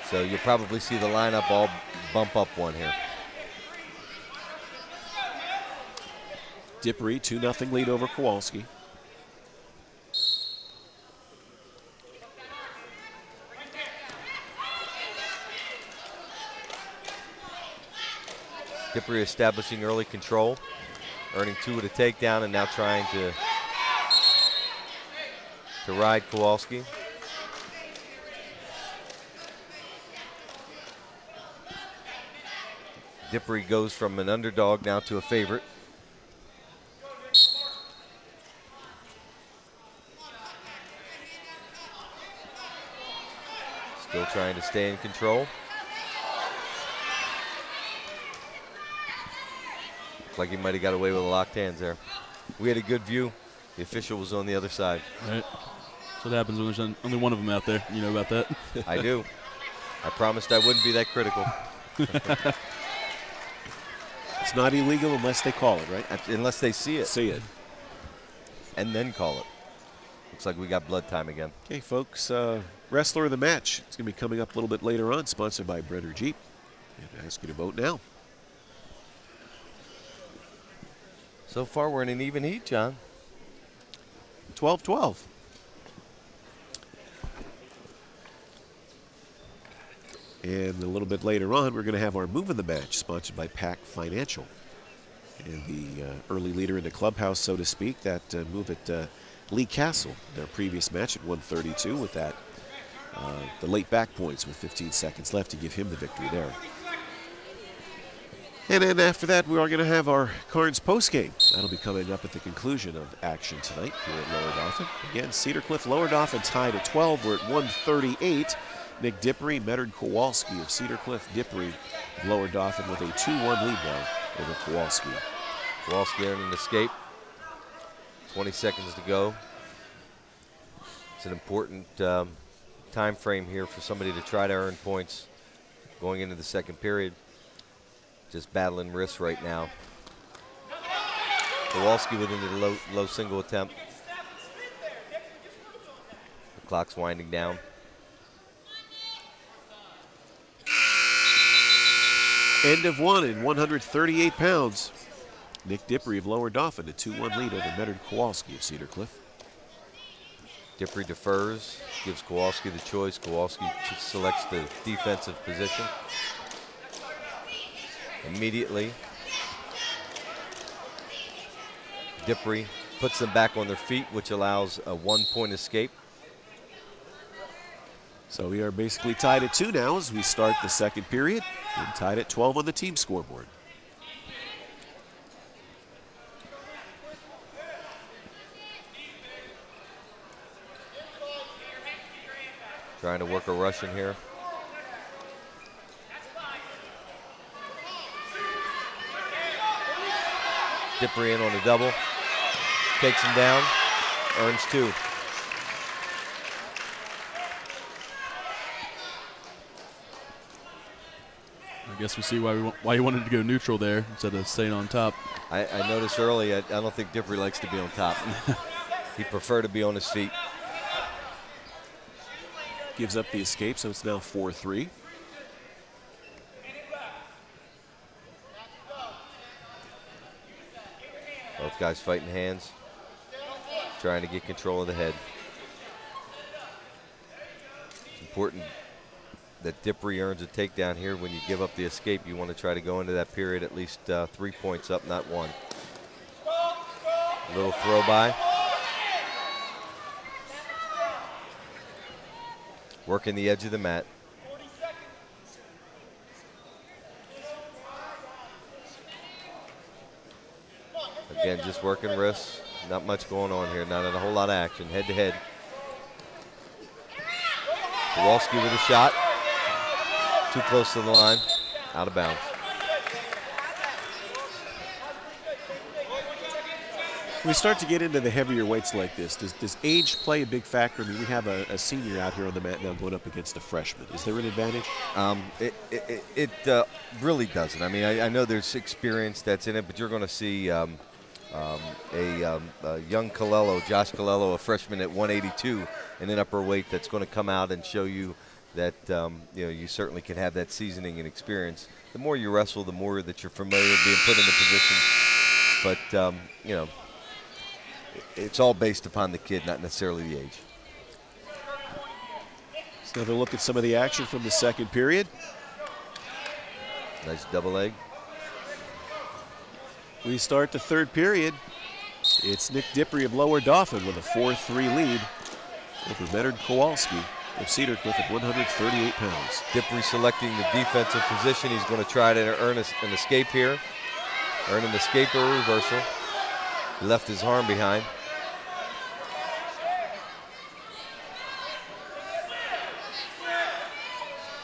So you'll probably see the lineup all bump up one here. Dippery, 2-0 lead over Kowalski. Dippery establishing early control, earning 2 with a takedown, and now trying to ride Kowalski. Dippery goes from an underdog now to a favorite. Still trying to stay in control. Looks like he might have got away with the locked hands there. We had a good view. The official was on the other side. Right. That's what happens when there's only one of them out there. You know about that? I do. I promised I wouldn't be that critical. It's not illegal unless they call it, right? Unless they see it. See it. And then call it. Looks like we got blood time again. Okay, folks, wrestler of the match. It's going to be coming up a little bit later on, sponsored by Brenner Jeep. And I ask you to vote now. So far, we're in an even heat, John. 12-12. And a little bit later on, we're going to have our move of the match, sponsored by Pack Financial. And the early leader in the clubhouse, so to speak, that move at Lee Castle, their previous match at 132 with that, the late back points with 15 seconds left to give him the victory there. And then after that, we are going to have our Carnes postgame. That'll be coming up at the conclusion of action tonight here at Lower Dauphin. Again, Cedar Cliff, Lower Dauphin tied at 12. We're at 138. Nick Dippery, Medard Kowalski of Cedar Cliff. Dippery of Lower Dauphin with a 2-1 lead now over Kowalski. Kowalski earning an escape. 20 seconds to go. It's an important time frame here for somebody to try to earn points going into the second period. Just battling wrists right now. Kowalski within the low single attempt. The clock's winding down. End of one in 138 pounds. Nick Dippery of Lower Dauphin, a 2-1 lead over Medard Kowalski of Cedar Cliff. Dippery defers, gives Kowalski the choice. Kowalski selects the defensive position. Immediately, Dippery puts them back on their feet, which allows a 1-point escape. So we are basically tied at 2 now as we start the second period, and tied at 12 on the team scoreboard. Trying to work a rush in here. Dippery in on a double. Takes him down. Earns 2. I guess we see why he wanted to go neutral there instead of staying on top. I noticed early, I don't think Dippery likes to be on top. He'd prefer to be on his feet. Gives up the escape, so it's now 4-3. Both guys fighting hands, trying to get control of the head. It's important that Dippery earns a takedown here. When you give up the escape, you want to try to go into that period at least 3 points up, not 1. A little throw by. Working the edge of the mat. Again, just working wrists. Not much going on here. Not a whole lot of action. Head to head. Kowalski with a shot. Too close to the line. Out of bounds. We start to get into the heavier weights like this. Does age play a big factor? I mean, we have a senior out here on the mat now going up against a freshman. Is there an advantage? It really doesn't. I mean, I know there's experience that's in it, but you're going to see a young Colello, Josh Colello, a freshman at 182 in an upper weight that's going to come out and show you that you certainly can have that seasoning and experience. The more you wrestle, the more that you're familiar with being put in the position. But it's all based upon the kid, not necessarily the age. Let's have a look at some of the action from the second period. Nice double leg. We start the third period. It's Nick Dippery of Lower Dauphin with a 4-3 lead over Bernard Kowalski of Cedar Cliff at 138 pounds. Dippery selecting the defensive position. He's going to try to earn an escape here. Earn an escape or a reversal. He left his arm behind.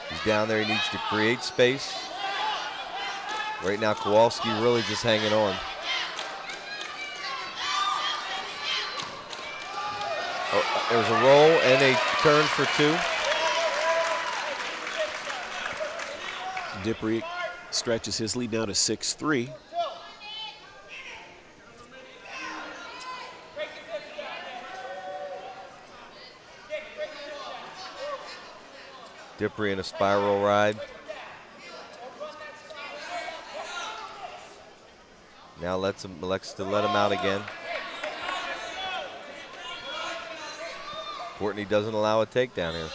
He's down there. He needs to create space. Right now, Kowalski really just hanging on. Oh, there's a roll and a turn for 2. Dippery stretches his lead down to 6-3. Dippery in a spiral ride. Now elects to let him out again. Courtney doesn't allow a takedown here.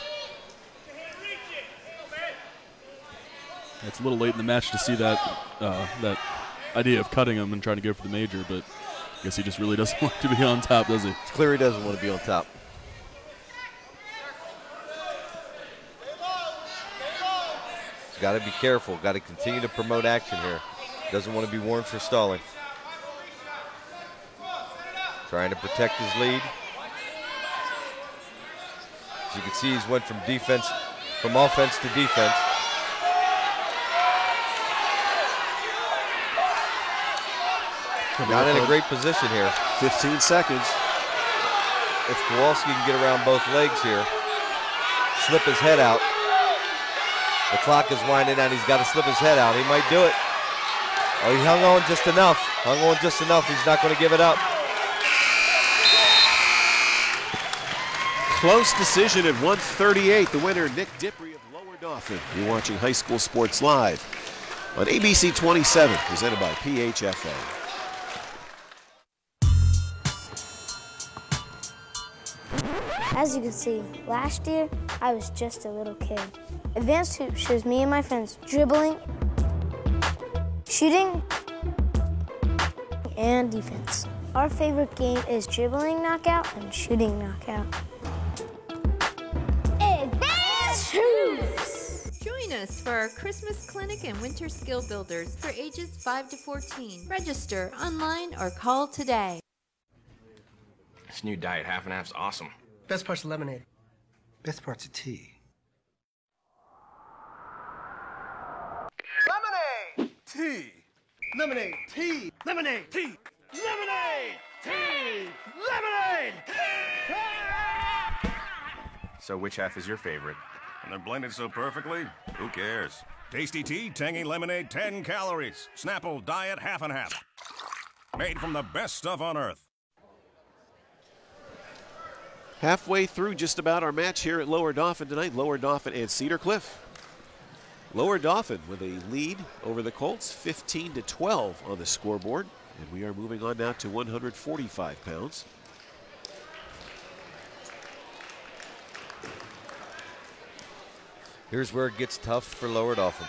It's a little late in the match to see that that idea of cutting him and trying to go for the major, but I guess he just really doesn't want to be on top, does he? It's clear he doesn't want to be on top. He's got to be careful. Got to continue to promote action here. Doesn't want to be warned for stalling. Trying to protect his lead. As you can see, he's went from offense to defense. Not in a great position here. 15 seconds. If Kowalski can get around both legs here, slip his head out. The clock is winding down. He's got to slip his head out. He might do it. Oh, he hung on just enough. Hung on just enough. He's not going to give it up. Close decision at 138. The winner, Nick Dippery of Lower Dauphin. You're watching High School Sports Live on ABC 27, presented by PHFA. As you can see, last year, I was just a little kid. Advanced Hoop shows me and my friends dribbling, shooting, and defense. Our favorite game is dribbling knockout and shooting knockout. Advanced Choose! Join us for our Christmas clinic and winter skill builders for ages 5 to 14. Register online or call today. This new diet half and half's awesome. Best part's lemonade. Best part's a tea. Lemonade! Tea! Lemonade! Tea! Lemonade! Tea! Lemonade! Tea! Lemonade! So which half is your favorite? And they're blended so perfectly, who cares? Tasty tea, tangy lemonade, 10 calories. Snapple diet half and half. Made from the best stuff on earth. Halfway through just about our match here at Lower Dauphin tonight. Lower Dauphin and Cedar Cliff. Lower Dauphin with a lead over the Colts, 15-12 on the scoreboard. And we are moving on now to 145 pounds. Here's where it gets tough for Lower Dauphin.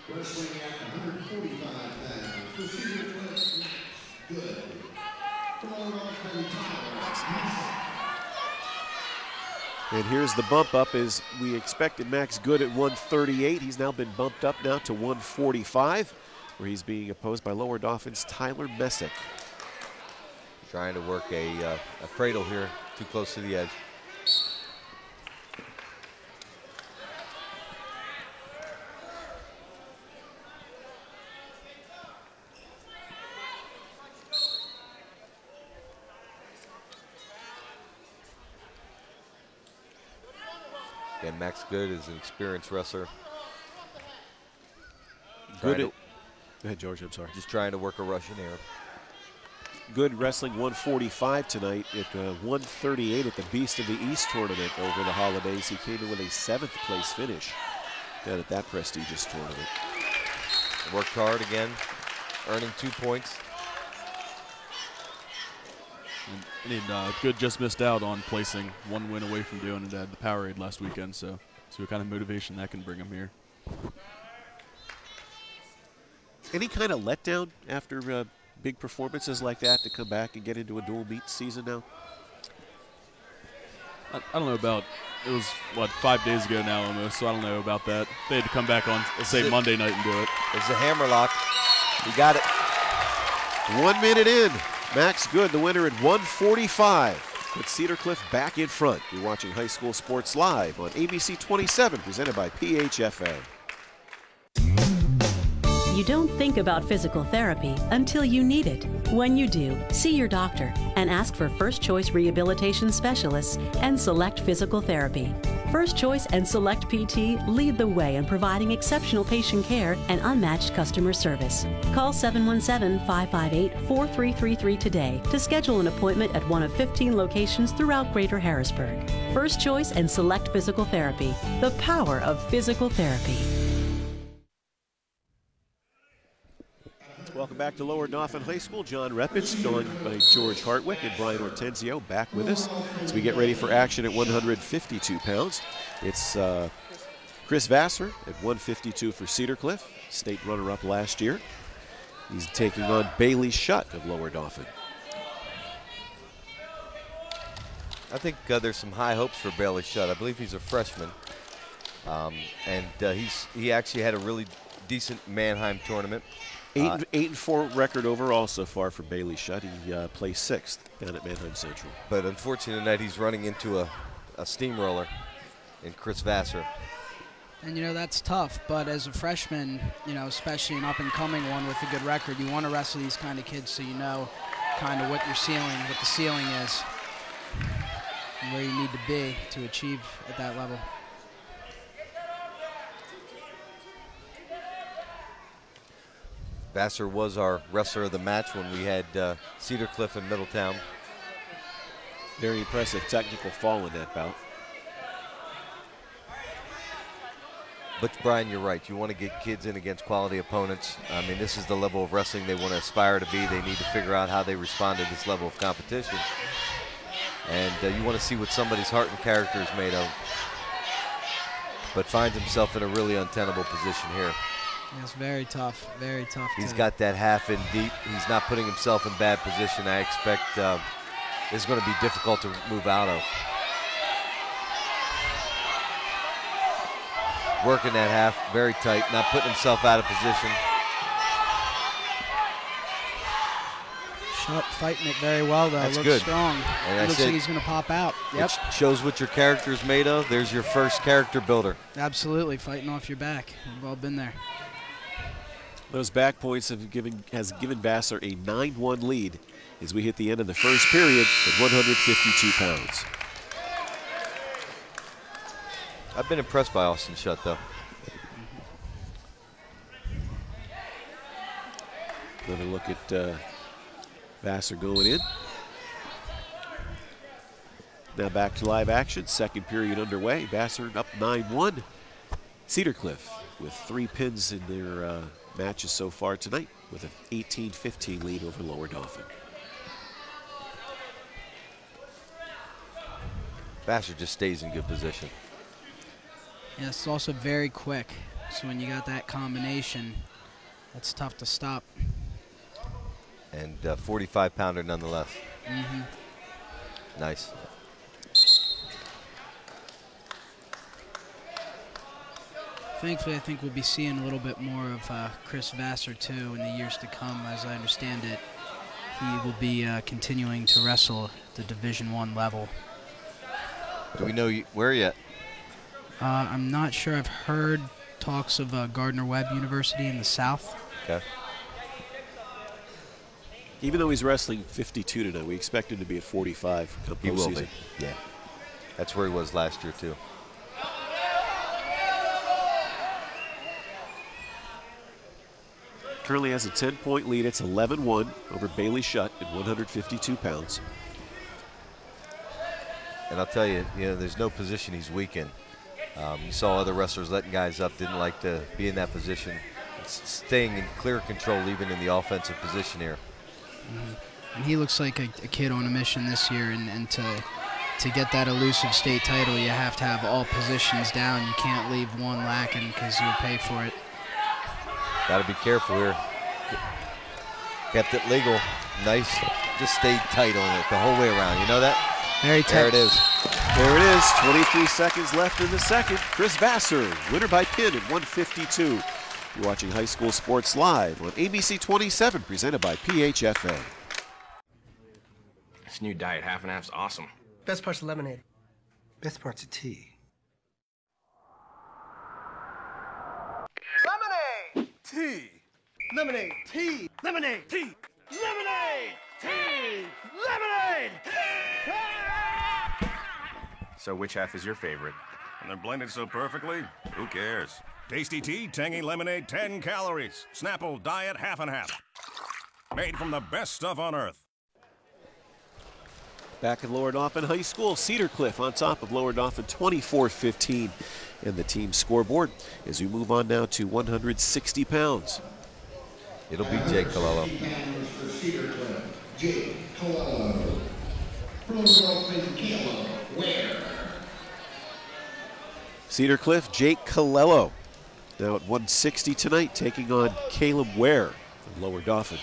Wrestling at 145 pounds, Cedar Cliff, good. From Lower Dauphin, And here's the bump up as we expected Max Good at 138. He's now been bumped up now to 145, where he's being opposed by Lower Dauphin's Tyler Messick. Trying to work a cradle here, too close to the edge. Again, Max Good is an experienced wrestler. Good. Go ahead, George. I'm sorry. Just trying to work a Russian Arab. Good wrestling 145 tonight at 138 at the Beast of the East tournament over the holidays. He came in with a 7th place finish down at that prestigious tournament. Worked hard again, earning 2 points. And Good just missed out on placing 1 win away from doing it at the Powerade last weekend, so what kind of motivation that can bring him here. Any kind of letdown after big performances like that to come back and get into a dual meet season now? I don't know about, it was, what, 5 days ago now almost, so I don't know about that. They had to come back on, say, Monday night and do it. It's a hammerlock. He got it. 1 minute in. Max Good, the winner at 145. With Cedar Cliff back in front. You're watching High School Sports Live on ABC 27, presented by PHFA. You don't think about physical therapy until you need it. When you do, see your doctor and ask for First Choice Rehabilitation Specialists and Select Physical Therapy. First Choice and Select PT lead the way in providing exceptional patient care and unmatched customer service. Call 717-558-4333 today to schedule an appointment at one of 15 locations throughout Greater Harrisburg. First Choice and Select Physical Therapy, the power of physical therapy. Welcome back to Lower Dauphin High School. John Reppitz, joined by George Hartwick and Brian Hortenzio, back with us as we get ready for action at 152 pounds. It's Chris Vassar at 152 for Cedar Cliff, state runner-up last year. He's taking on Bailey Shutt of Lower Dauphin. I think there's some high hopes for Bailey Shutt. I believe he's a freshman, he actually had a really decent Mannheim tournament. 8-4 record overall so far for Bailey Shutt. He placed 6th down at Mannheim Central. But unfortunately tonight he's running into a steamroller in Chris Vassar. And, that's tough. But as a freshman, especially an up-and-coming one with a good record, you want to wrestle these kind of kids so you know kind of what the ceiling is and where you need to be to achieve at that level. Vassar was our wrestler of the match when we had Cedar Cliff and Middletown. Very impressive technical fall in that bout. But Brian, you're right. You want to get kids in against quality opponents. I mean, this is the level of wrestling they want to aspire to be. They need to figure out how they respond to this level of competition. And you want to see what somebody's heart and character is made of. But finds himself in a really untenable position here. It's very tough, He's got that half in deep. He's not putting himself in bad position. I expect is going to be difficult to move out of. Working that half very tight, not putting himself out of position. Sharp fighting it very well, though. That's Looks good. strong. And Looks like he's going to pop out. Yep. It shows what your character is made of. There's your first character builder. Absolutely, fighting off your back. We've all been there. Those back points has given Vassar a 9-1 lead as we hit the end of the first period at 152 pounds. I've been impressed by Austin Shutt, though. Another look at Vassar going in. Now back to live action. Second period underway. Vassar up 9-1. Cedar Cliff with 3 pins in their matches so far tonight with an 18-15 lead over Lower Dauphin. Vassar just stays in good position. Yeah, it's also very quick. So when you got that combination, that's tough to stop. And 45-pounder nonetheless. Mm-hmm. Nice. Thankfully, I think we'll be seeing a little bit more of Chris Vassar, too, in the years to come. As I understand it, he will be continuing to wrestle at the Division I level. Do we know where yet? I'm not sure. I've heard talks of Gardner-Webb University in the South. Okay. Even though he's wrestling 52 tonight, we expect him to be at 45 come postseason. He will be, yeah. That's where he was last year, too. Currently has a 10-point lead. It's 11-1 over Bailey Shutt at 152 pounds. And I'll tell you, there's no position he's weak in. You saw other wrestlers letting guys up, didn't like to be in that position. It's staying in clear control even in the offensive position here. And he looks like a kid on a mission this year, and to get that elusive state title, you have to have all positions down. You can't leave one lacking because you'll pay for it. Got to be careful here. Kept it legal. Nice. Just stayed tight on it the whole way around. You know that? Very tight. There it is. There it is. 23 seconds left in the second. Chris Vassar, winner by pin at 152. You're watching High School Sports Live on ABC 27, presented by PHFA. This new diet half and half's awesome. Best part's lemonade. Best part's a tea. Lemonade! Tea! Lemonade! Tea! Lemonade! Tea! Lemonade! Tea! Lemonade! So which half is your favorite? And they're blended so perfectly, who cares? Tasty tea, tangy lemonade, 10 calories. Snapple diet half and half. Made from the best stuff on earth. Back at Lower Dauphin High School, Cedar Cliff on top of Lower Dauphin 24-15 in the team scoreboard as we move on now to 160 pounds. It'll be Jake Colello. For Cedar Cliff, Jake Colello. From Dauphin, Caleb Ware. Cedar Cliff, Jake Colello. Now at 160 tonight, taking on Caleb Ware from Lower Dauphin.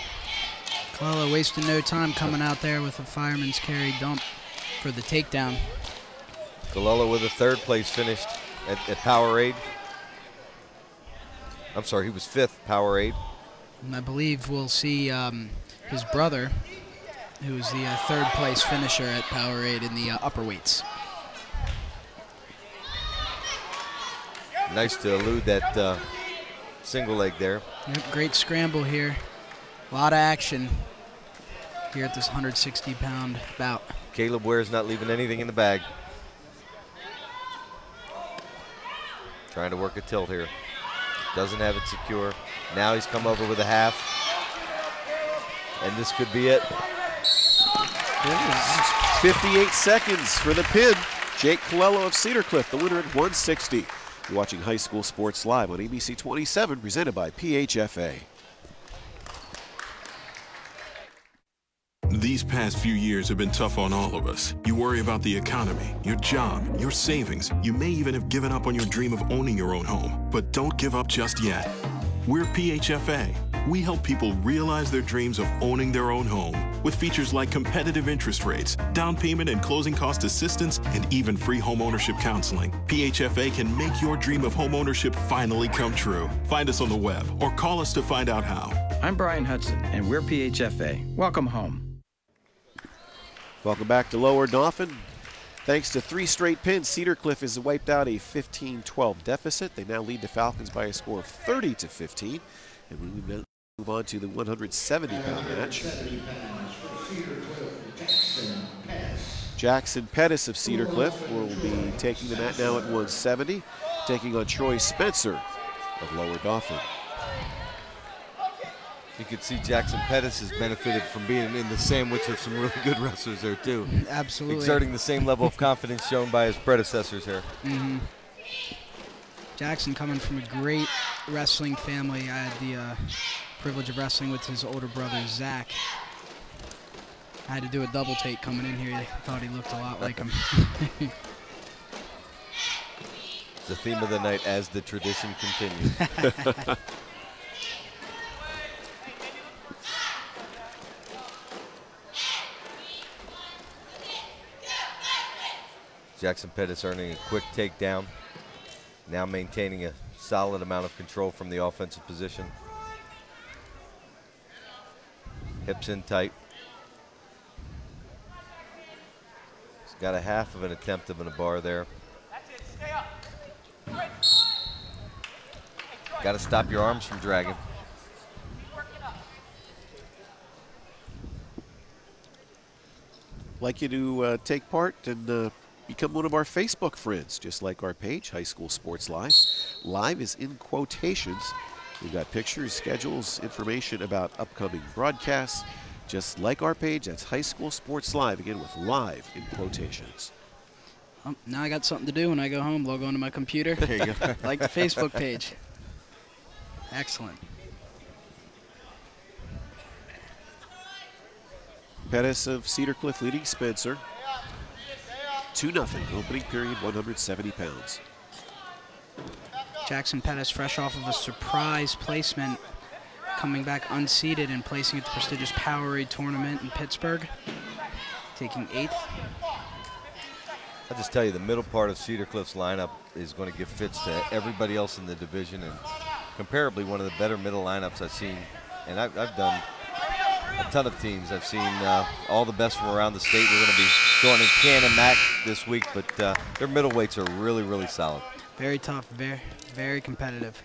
Colello wasting no time coming out there with a fireman's carry dump for the takedown. Colello with a third place finish at Powerade. I'm sorry, he was fifth Powerade. And I believe we'll see his brother, who was the third place finisher at Powerade in the upper weights. Nice to elude that single leg there. Yep, great scramble here. A lot of action here at this 160-pound bout. Caleb Ware's not leaving anything in the bag. Trying to work a tilt here. Doesn't have it secure. Now he's come over with a half. And this could be it. 58 seconds for the pin. Jake Colello of Cedar Cliff, the winner at 160. You're watching High School Sports Live on ABC 27, presented by PHFA. These past few years have been tough on all of us. You worry about the economy, your job, your savings. You may even have given up on your dream of owning your own home. But don't give up just yet. We're PHFA. We help people realize their dreams of owning their own home with features like competitive interest rates, down payment and closing cost assistance, and even free home ownership counseling. PHFA can make your dream of home ownership finally come true. Find us on the web or call us to find out how. I'm Brian Hudson, and we're PHFA. Welcome home. Welcome back to Lower Dauphin. Thanks to 3 straight pins, Cedar Cliff has wiped out a 15-12 deficit. They now lead the Falcons by a score of 30-15. And we move on to the 170-pound match. Jackson Pettis of Cedar Cliff will be taking the mat now at 170, taking on Troy Spencer of Lower Dauphin. You can see Jackson Pettis has benefited from being in the sandwich of some really good wrestlers there, too. Absolutely. Exerting the same level of confidence shown by his predecessors here. Mm-hmm. Jackson coming from a great wrestling family. I had the privilege of wrestling with his older brother, Zach. I had to do a double take coming in here. I thought he looked a lot like him. It's the theme of the night as the tradition continues. Jackson Pettis earning a quick takedown, now maintaining a solid amount of control from the offensive position. Hips in tight. He's got a half of an attempt of a bar there. Got to stop your arms from dragging. Like you to take part and become one of our Facebook friends, just like our page, High School Sports Live. Live is in quotations. We've got pictures, schedules, information about upcoming broadcasts. Just like our page, that's High School Sports Live, again with live in quotations. Now I got something to do when I go home. Log on to my computer. There you go. Like the Facebook page. Excellent. Pettis of Cedar Cliff leading Spencer. 2-0, opening period, 170 pounds. Jackson Pettis fresh off of a surprise placement, coming back unseeded and placing at the prestigious Powerade tournament in Pittsburgh, taking 8th. I'll just tell you, the middle part of Cedar Cliff's lineup is going to give fits to everybody else in the division, and comparably one of the better middle lineups I've seen. And I've done a ton of teams. I've seen all the best from around the state. We're going to be going in Can and Mac this week, but their middleweights are really, really solid. Very tough, very competitive.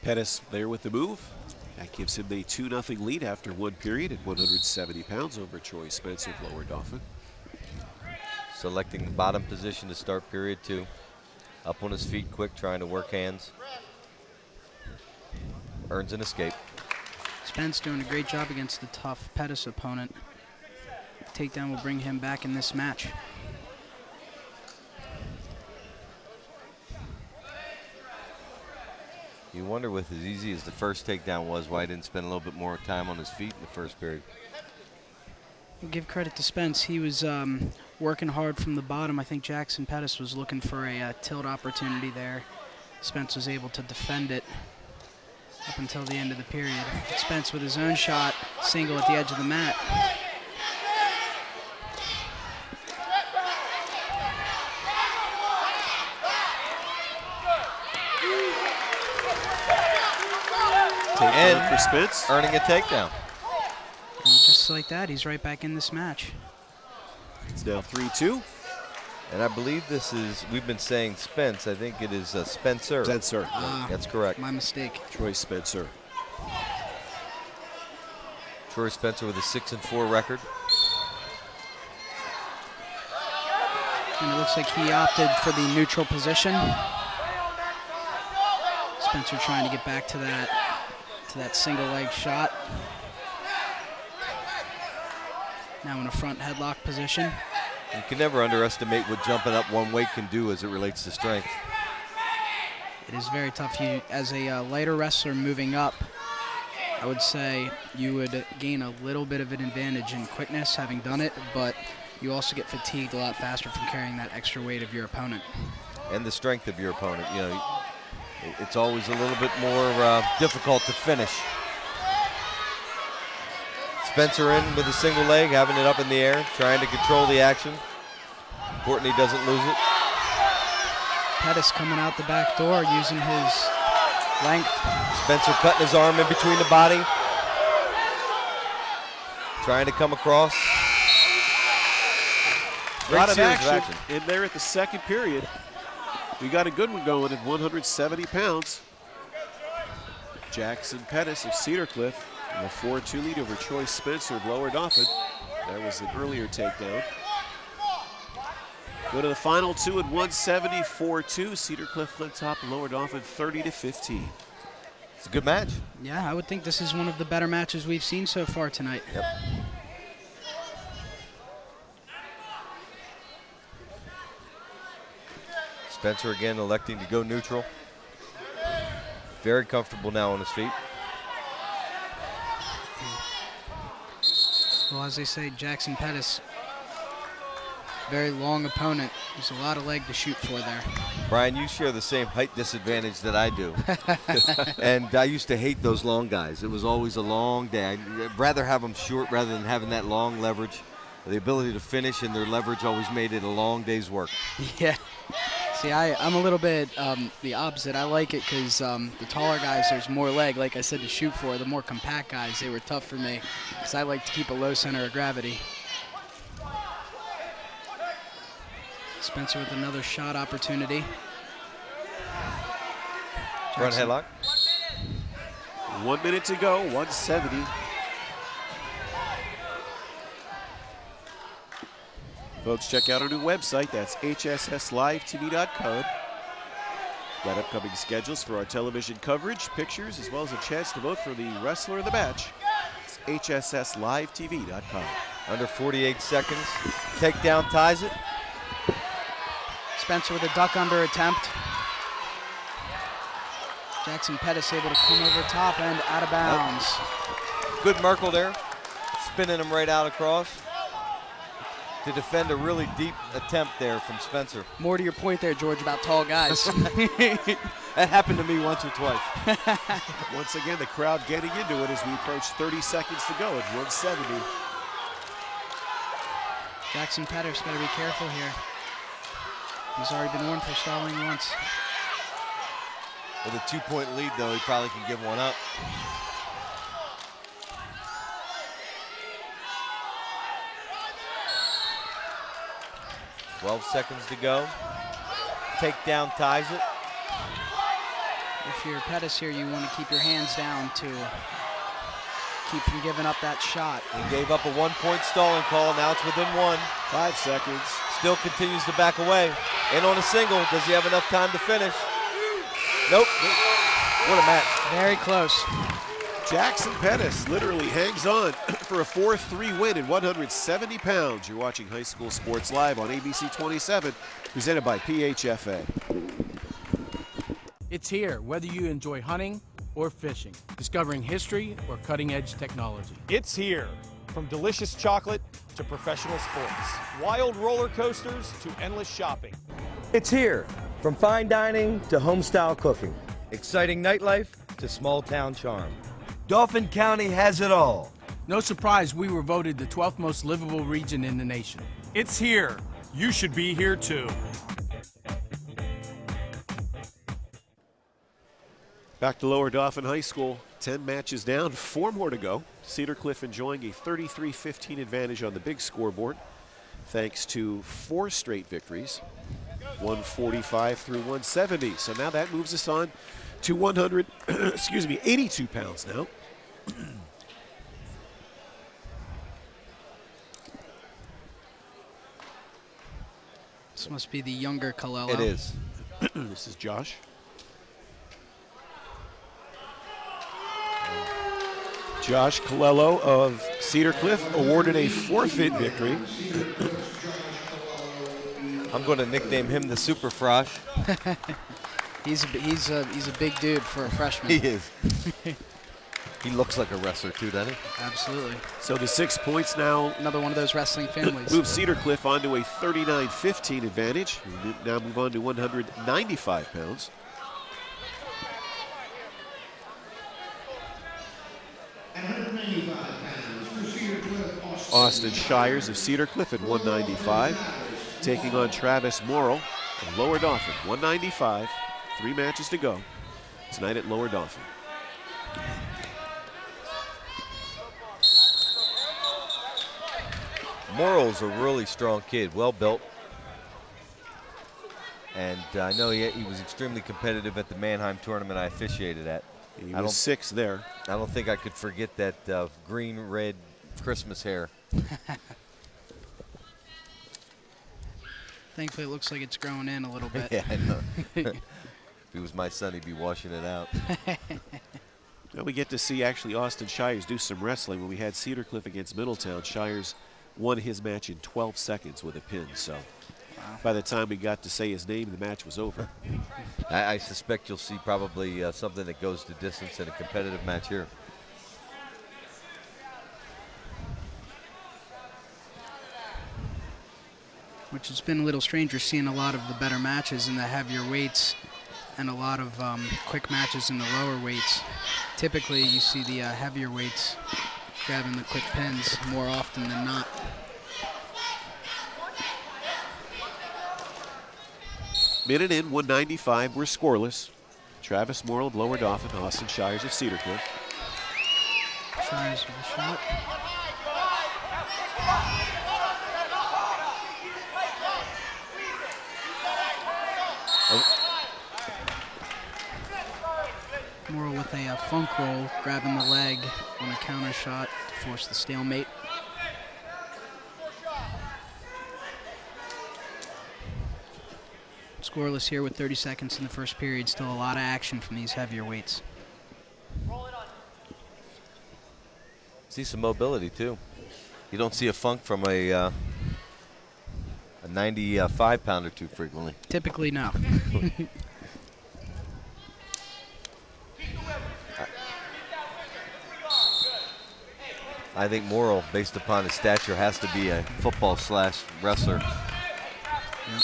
Pettis there with the move. That gives him a 2-0 lead after one period at 170 pounds over Troy Spencer of Lower Dauphin. Selecting the bottom position to start period 2. Up on his feet quick, trying to work hands. Earns an escape. Spence doing a great job against the tough Pettis opponent. Takedown will bring him back in this match. You wonder, with as easy as the first takedown was, why he didn't spend a little bit more time on his feet in the first period. We'll give credit to Spence. He was working hard from the bottom. I think Jackson Pettis was looking for a tilt opportunity there. Spence was able to defend it up until the end of the period. Spence with his own shot, single at the edge of the mat. Takedown for Spence. Earning a takedown. And just like that, he's right back in this match. It's now 3-2. And I believe this is, we've been saying Spence, I think it is Spencer. Spencer. That's correct. My mistake. Troy Spencer. Troy Spencer with a 6-4 record. And it looks like he opted for the neutral position. Spencer trying to get back to that single leg shot. Now in a front headlock position. You can never underestimate what jumping up one weight can do as it relates to strength. It is very tough. You, as a lighter wrestler moving up, I would say you would gain a little bit of an advantage in quickness having done it, but you also get fatigued a lot faster from carrying that extra weight of your opponent. And the strength of your opponent. You know, it's always a little bit more difficult to finish. Spencer in with a single leg, having it up in the air, trying to control the action. Courtney doesn't lose it. Pettis coming out the back door using his length. Spencer cutting his arm in between the body. Trying to come across. A lot of action in there at the second period. We got a good one going at 170 pounds. Jackson Pettis of Cedar Cliff in a 4-2 lead over Troy Spencer of Lower Dauphin. That was an earlier takedown. Go to the final two at 174-2. Cedar Cliff on top, Lower Dauphin 30-15. It's a good match. Yeah, I would think this is one of the better matches we've seen so far tonight. Yep. Spencer again electing to go neutral. Very comfortable now on his feet. Well, as they say, Jackson Pettis, very long opponent. There's a lot of leg to shoot for there. Brian, you share the same height disadvantage that I do. And I used to hate those long guys. It was always a long day. I'd rather have them short rather than having that long leverage. The ability to finish and their leverage always made it a long day's work. Yeah. See, I'm a little bit the opposite. I like it because the taller guys, there's more leg, like I said, to shoot for. The more compact guys, they were tough for me because I like to keep a low center of gravity. Spencer with another shot opportunity. Front headlock. 1 minute to go, 170. Folks, check out our new website. That's hsslivetv.com. Got upcoming schedules for our television coverage, pictures, as well as a chance to vote for the wrestler of the match. It's hsslivetv.com. Under 48 seconds. Takedown ties it. Spencer with a duck under attempt. Jackson Pettis able to come over top and out of bounds. Good Merkle there. Spinning him right out across. To defend a really deep attempt there from Spencer. More to your point there, George, about tall guys. That happened to me once or twice. Once again, the crowd getting into it as we approach 30 seconds to go at 170. Jackson Pettis better be careful here. He's already been warned for stalling once. With a 2-point lead, though, he probably can give one up. .12 seconds to go. Takedown ties it. If you're Pettis here, you want to keep your hands down to keep from giving up that shot. He gave up a 1-point stalling call. Now it's within 1. 5 seconds. Still continues to back away. In on a single. Does he have enough time to finish? Nope. What a match. Very close. Jackson Pettis literally hangs on for a 4-3 win at 170 pounds. You're watching High School Sports Live on ABC 27, presented by PHFA. It's here, whether you enjoy hunting or fishing, discovering history or cutting-edge technology. It's here, from delicious chocolate to professional sports, wild roller coasters to endless shopping. It's here, from fine dining to home-style cooking. Exciting nightlife to small-town charm. Dauphin County has it all. No surprise we were voted the 12th most livable region in the nation. It's here. You should be here too. Back to Lower Dauphin High School. 10 matches down, 4 more to go. Cedar Cliff enjoying a 33-15 advantage on the big scoreboard, thanks to 4 straight victories, 145 through 170. So now that moves us on to 82 pounds now. This must be the younger Colello. It is. This is Josh. Josh Colello of Cedar Cliff awarded a forfeit victory. I'm going to nickname him the Super Frosh. He's a big dude for a freshman. He is. He looks like a wrestler too, doesn't he? Absolutely. So the 6 points now. Another one of those wrestling families. Move Cedar Cliff onto a 39-15 advantage. We now move on to 195 pounds. Austin Shires of Cedar Cliff at 195, taking on Travis Morrill of Lower Dauphin. 195, 3 matches to go tonight at Lower Dauphin. Morrill's a really strong kid, well built. And I know he was extremely competitive at the Mannheim tournament I officiated at. He was 6th there. I don't think I could forget that green-red Christmas hair. Thankfully, it looks like it's growing in a little bit. Yeah, I know. If he was my son, he'd be washing it out. Well, we get to see actually Austin Shires do some wrestling. When we had Cedar Cliff against Middletown, Shires won his match in 12 seconds with a pin. So by the time we got to say his name, the match was over. I suspect you'll see probably something that goes to distance in a competitive match here. Which has been a little strange. You're seeing a lot of the better matches in the heavier weights and a lot of quick matches in the lower weights. Typically, you see the heavier weights grabbing the quick pins more often than not. Minute in, 195. We're scoreless. Travis Morrill of Lower Dauphin, Austin Shires of Cedar Cliff. Shires with a shot. Morrill with a funk roll, grabbing the leg on a counter shot to force the stalemate. Scoreless here with 30 seconds in the first period. Still a lot of action from these heavier weights. See some mobility too. You don't see a funk from a 95-pounder too frequently. Typically, no. I think Morrill, based upon his stature, has to be a football/wrestler. Yep.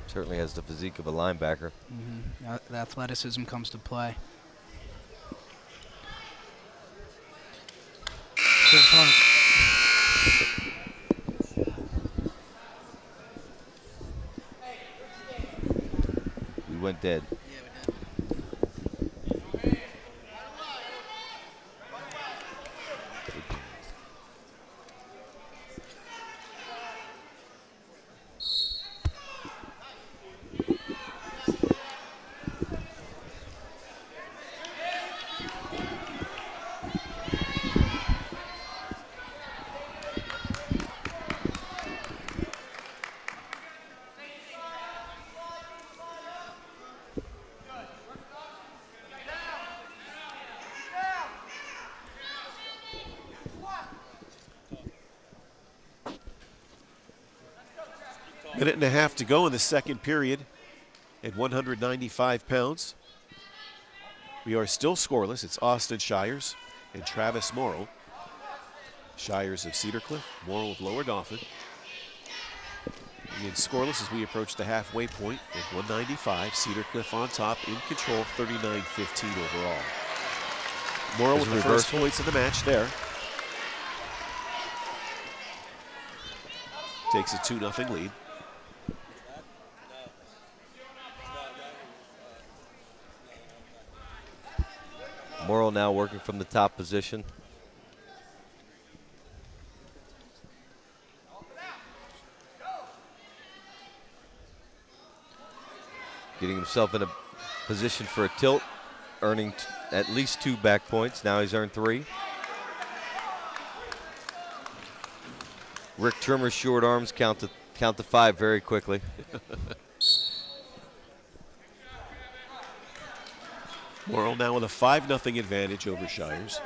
Certainly has the physique of a linebacker. Mm-hmm. The athleticism comes to play. We went dead. Minute and a half to go in the second period at 195 pounds. We are still scoreless. It's Austin Shires and Travis Morrill. Shires of Cedar Cliff, Morrill of Lower Dauphin. And scoreless as we approach the halfway point at 195. Cedar Cliff on top, in control, 39-15 overall. Morrill with the first points of the match there. Takes a 2-0 lead. Morrill now working from the top position. Getting himself in a position for a tilt, earning at least 2 back points. Now he's earned 3. Rick Trimmer's short arms count to 5 very quickly. Morrill now with a 5-0 advantage over Shires.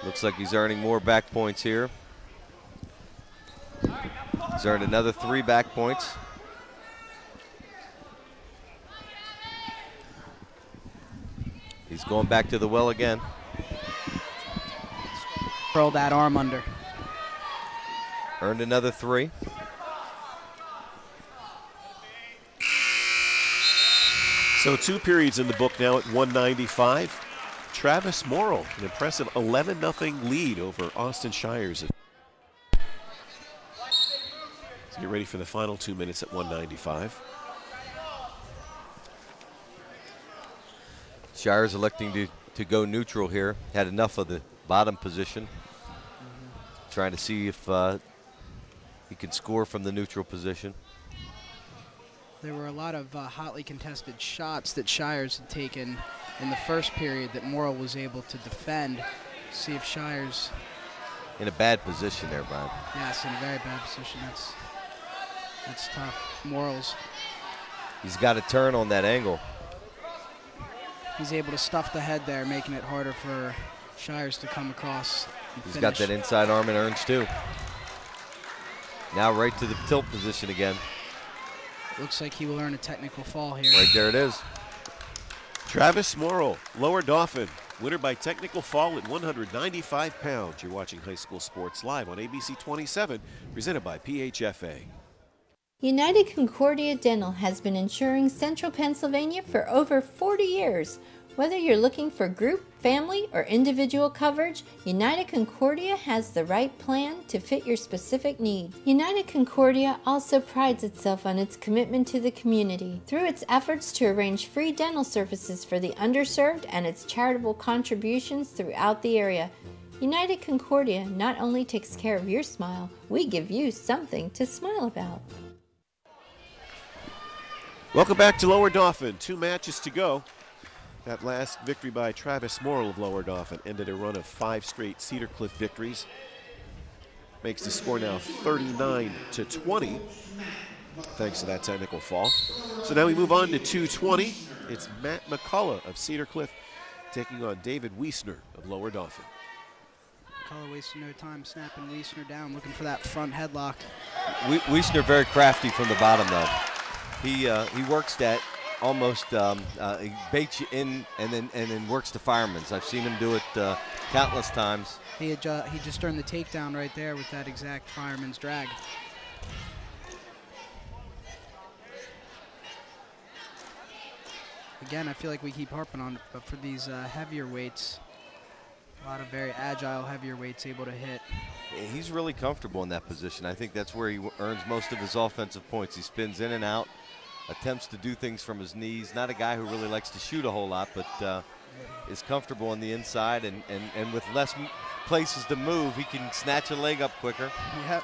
Looks Looks like he's earning more back points here. He's earned another 3 back points. He's going back to the well again. Curl that arm under. Earned another 3. So 2 periods in the book now at 195. Travis Morrill, an impressive 11-0 lead over Austin Shires. Let's get ready for the final 2 minutes at 195. Shires electing to go neutral here. Had enough of the bottom position. Trying to see if he can score from the neutral position. There were a lot of hotly contested shots that Shires had taken in the first period that Morrill was able to defend. See if Shires... In a bad position there, Brian. Yes, in a very bad position. That's tough. Morrill's... He's got to turn on that angle. He's able to stuff the head there, making it harder for Shires to come across and He's finish. got that inside arm and earns 2. Now right to the tilt position again. Looks like he will earn a technical fall here. Right there it is. Travis Morrill, Lower Dauphin, winner by technical fall at 195 pounds. You're watching High School Sports live on ABC 27, presented by PHFA. United Concordia Dental has been insuring Central Pennsylvania for over 40 years. Whether you're looking for group, family, or individual coverage, United Concordia has the right plan to fit your specific needs. United Concordia also prides itself on its commitment to the community through its efforts to arrange free dental services for the underserved and its charitable contributions throughout the area. United Concordia not only takes care of your smile, we give you something to smile about. Welcome back to Lower Dauphin. 2 matches to go. That last victory by Travis Morrill of Lower Dauphin ended a run of 5 straight Cedar Cliff victories. Makes the score now 39-20, thanks to that technical fall. So now we move on to 220. It's Matt McCullough of Cedar Cliff taking on David Wiesner of Lower Dauphin. McCullough wasting no time snapping Wiesner down, looking for that front headlock. Wiesner very crafty from the bottom though. He works that almost he baits you in and then works the fireman's. I've seen him do it countless times. He just earned the takedown right there with that exact fireman's drag. Again, I feel like we keep harping on it, but for these heavier weights, a lot of very agile heavier weights able to hit. He's really comfortable in that position. I think that's where he earns most of his offensive points. He spins in and out, attempts to do things from his knees. Not a guy who really likes to shoot a whole lot, but is comfortable on the inside, and with less places to move, he can snatch a leg up quicker. Yep.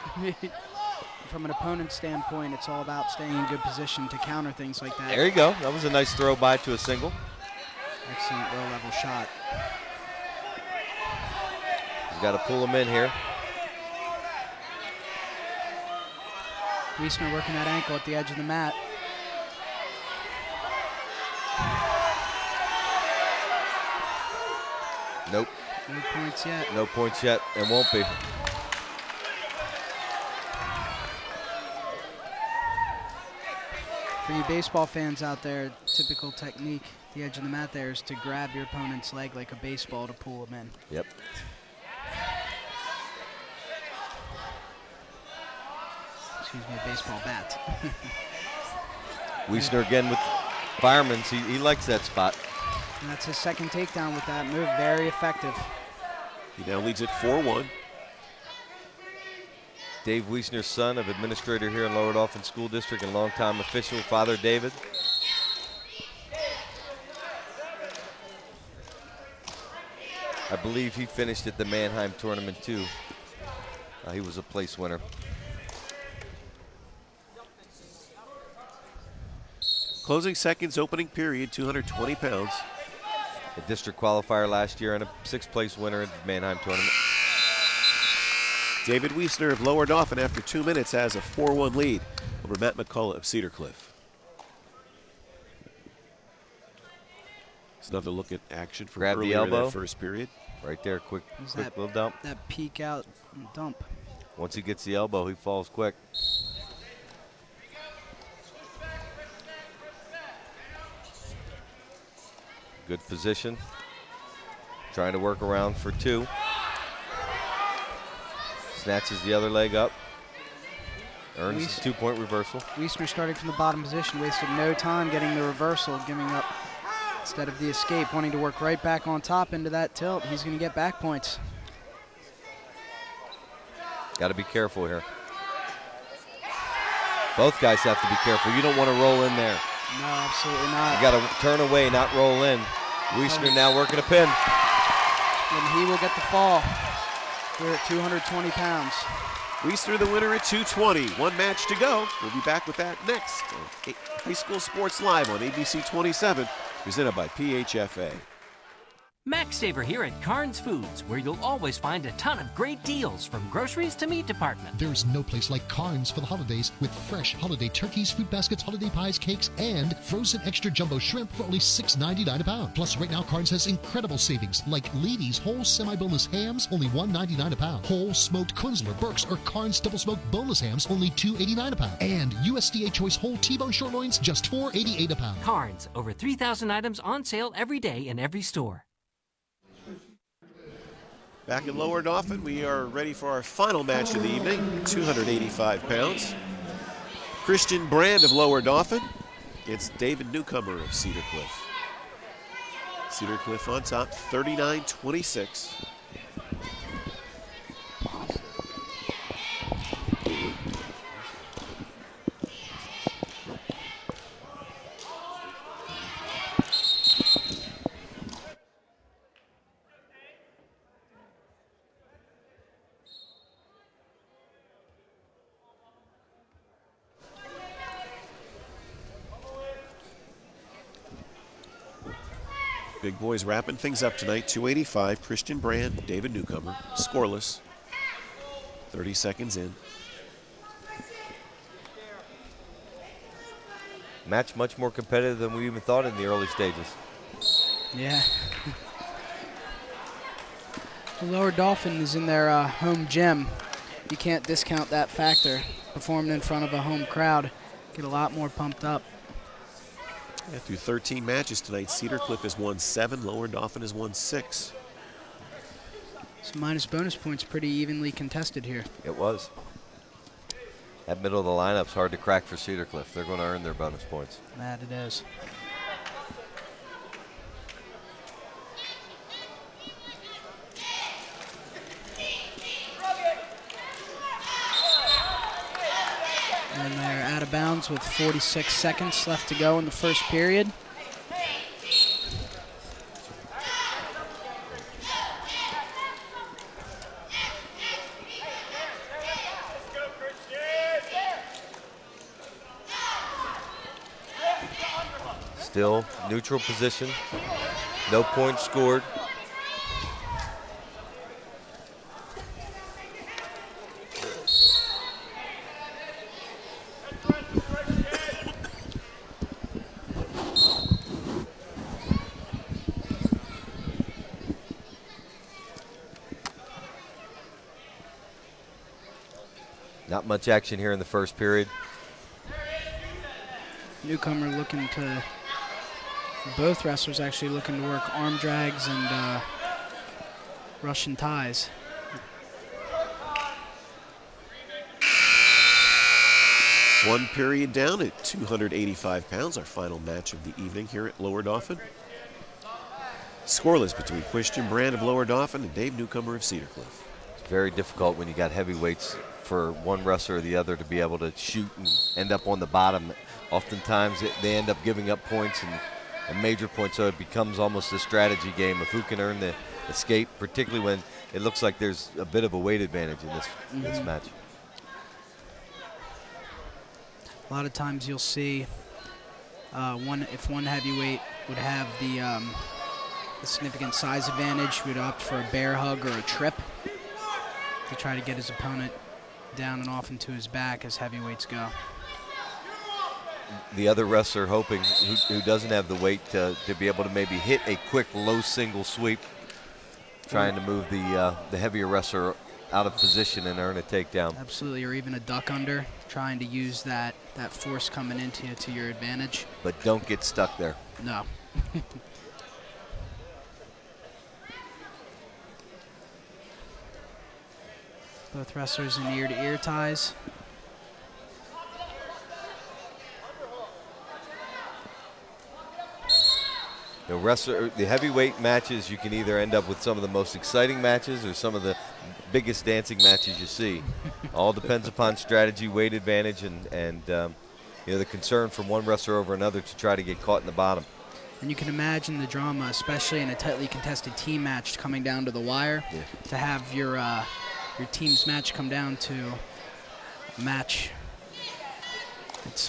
From an opponent's standpoint, it's all about staying in good position to counter things like that. There you go. That was a nice throw by to a single. Excellent low-level shot. He's got to pull him in here. Wiesner working that ankle at the edge of the mat. Nope. No points yet. No points yet, and won't be. For you baseball fans out there, typical technique, the edge of the mat there is to grab your opponent's leg like a baseball to pull him in. Yep. Excuse me, a baseball bat. Wiesner again with fireman's. He likes that spot. And that's his second takedown with that move. Very effective. He now leads at 4-1. Dave Wiesner's son of administrator here in Lower Dauphin School District and longtime official, Father David. I believe he finished at the Mannheim tournament too. He was a place winner. Closing seconds, opening period, 220 pounds. A district qualifier last year and a 6th place winner at the Mannheim tournament. David Wiesner of Lower Dauphin after 2 minutes has a 4-1 lead over Matt McCullough of Cedar Cliff. It's another look at action from Grab the earlier in elbow. that first period. Right there, quick That little dump. That peek out and dump. Once he gets the elbow, he falls quick. Good position. Trying to work around for 2. Snatches the other leg up. Earns the 2-point reversal. Wiesner starting from the bottom position, wasted no time getting the reversal, giving up instead of the escape, wanting to work right back on top into that tilt. He's going to get back points. Got to be careful here. Both guys have to be careful. You don't want to roll in there. No, absolutely not. You got to turn away, not roll in. Wiesner now working a pin. And he will get the fall. We're at 220 pounds. Wiesner the winner at 220. One match to go. We'll be back with that next. High School Sports Live on ABC 27, presented by PHFA. Max Saver here at Carnes Foods, where you'll always find a ton of great deals from groceries to meat department. There's no place like Carnes for the holidays, with fresh holiday turkeys, fruit baskets, holiday pies, cakes, and frozen extra jumbo shrimp for only $6.99 a pound. Plus, right now, Carnes has incredible savings, like Levy's whole semi-boneless hams, only $1.99 a pound. Whole smoked Kunzler, Burke's, or Carnes double smoked boneless hams, only $2.89 a pound. And USDA choice whole T-bone short loins, just $4.88 a pound. Carnes, over 3,000 items on sale every day in every store. Back in Lower Dauphin, we are ready for our final match of the evening, 285 pounds. Christian Brand of Lower Dauphin against David Newcomer of Cedar Cliff. Cedar Cliff on top, 39-26. Big boys wrapping things up tonight. 285, Christian Brand, David Newcomer, scoreless. 30 seconds in. Match much more competitive than we even thought in the early stages. Yeah. The Lower Dauphin is in their home gym. You can't discount that factor. Performing in front of a home crowd, get a lot more pumped up. Yeah, through 13 matches tonight, Cedar Cliff has won 7, Lower Dauphin has won 6. So minus bonus points pretty evenly contested here. It was. That middle of the lineup's hard to crack for Cedar Cliff. They're going to earn their bonus points. That it is. And they're out of bounds with 46 seconds left to go in the first period. Still neutral position. No points scored. Not much action here in the first period. Newcomer looking to, both wrestlers actually looking to work arm drags and Russian ties. One period down at 285 pounds, our final match of the evening here at Lower Dauphin. Scoreless between Christian Brand of Lower Dauphin and Dave Newcomer of Cedar Cliff. It's very difficult when you got heavyweights for one wrestler or the other to be able to shoot and end up on the bottom. Oftentimes they end up giving up points and major points, so it becomes almost a strategy game of who can earn the escape, particularly when it looks like there's a bit of a weight advantage in this match. A lot of times you'll see if one heavyweight would have the significant size advantage, would opt for a bear hug or a trip to try to get his opponent down and off into his back as heavyweights go. the other wrestler hoping, who doesn't have the weight, to be able to maybe hit a quick low single sweep, trying to move the heavier wrestler out of position and earn a takedown. Absolutely, or even a duck under, trying to use that force coming into you to your advantage. But don't get stuck there. No. Both wrestlers in ear-to-ear ties. The heavyweight matches, you can either end up with some of the most exciting matches or some of the biggest dancing matches you see. All depends upon strategy, weight advantage, and the concern from one wrestler over another to try to get caught in the bottom. And you can imagine the drama, especially in a tightly contested team match coming down to the wire, to have your team's match come down to a match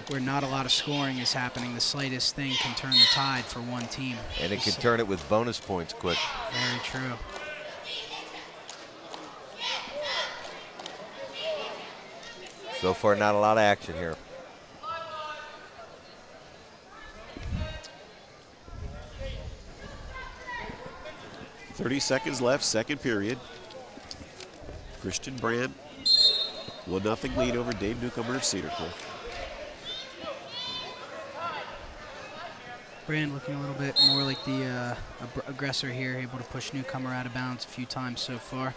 where not a lot of scoring is happening. The slightest thing can turn the tide for one team. And it can turn it with bonus points quick. Very true. So far, not a lot of action here. .30 seconds left, second period. Christian Brand, 1-0 lead over Dave Newcomer of Cedar Cliff. Brand looking a little bit more like the aggressor here, able to push Newcomer out of bounds a few times so far.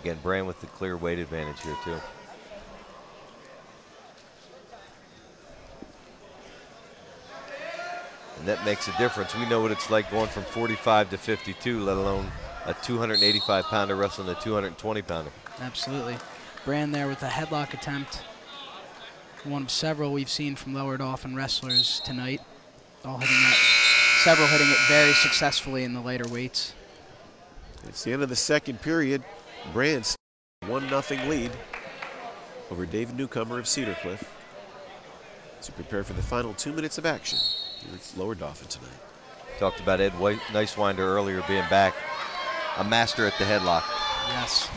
Again, Brand with the clear weight advantage here too. And that makes a difference. We know what it's like going from 45 to 52, let alone a 285-pounder wrestling a 220-pounder. Absolutely. Brand there with a headlock attempt. One of several we've seen from lower Dauphin wrestlers tonight. All hitting that, several hitting it very successfully in the lighter weights. It's the end of the second period. Brand's 1-0 lead over David Newcomer of Cedar Cliff. To prepare for the final 2 minutes of action. It's Lower Dauphin tonight. Talked about Ed Nicewinder earlier being back. A master at the headlock. Yes.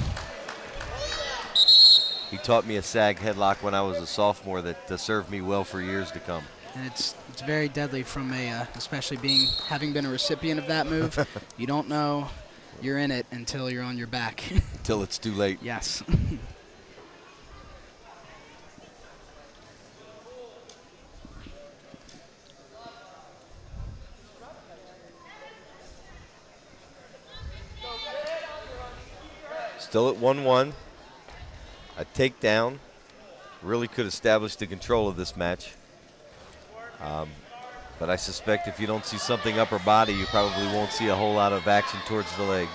He taught me a sag headlock when I was a sophomore that served me well for years to come. And it's very deadly from especially having been a recipient of that move. You don't know you're in it until you're on your back. Until it's too late. Yes. Still at 1-1. A takedown really could establish the control of this match. But I suspect if you don't see something upper body, you probably won't see a whole lot of action towards the legs.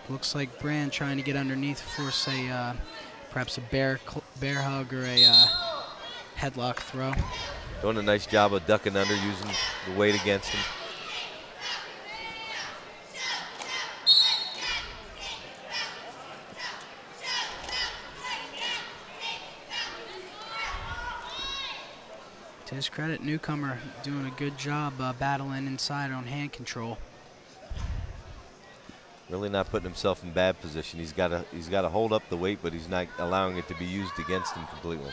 Looks like Brand trying to get underneath, force perhaps a bear hug or a headlock throw. Doing a nice job of ducking under, using the weight against him. To his credit, Newcomer doing a good job battling inside on hand control. Really not putting himself in bad position. He's got to hold up the weight, but he's not allowing it to be used against him completely.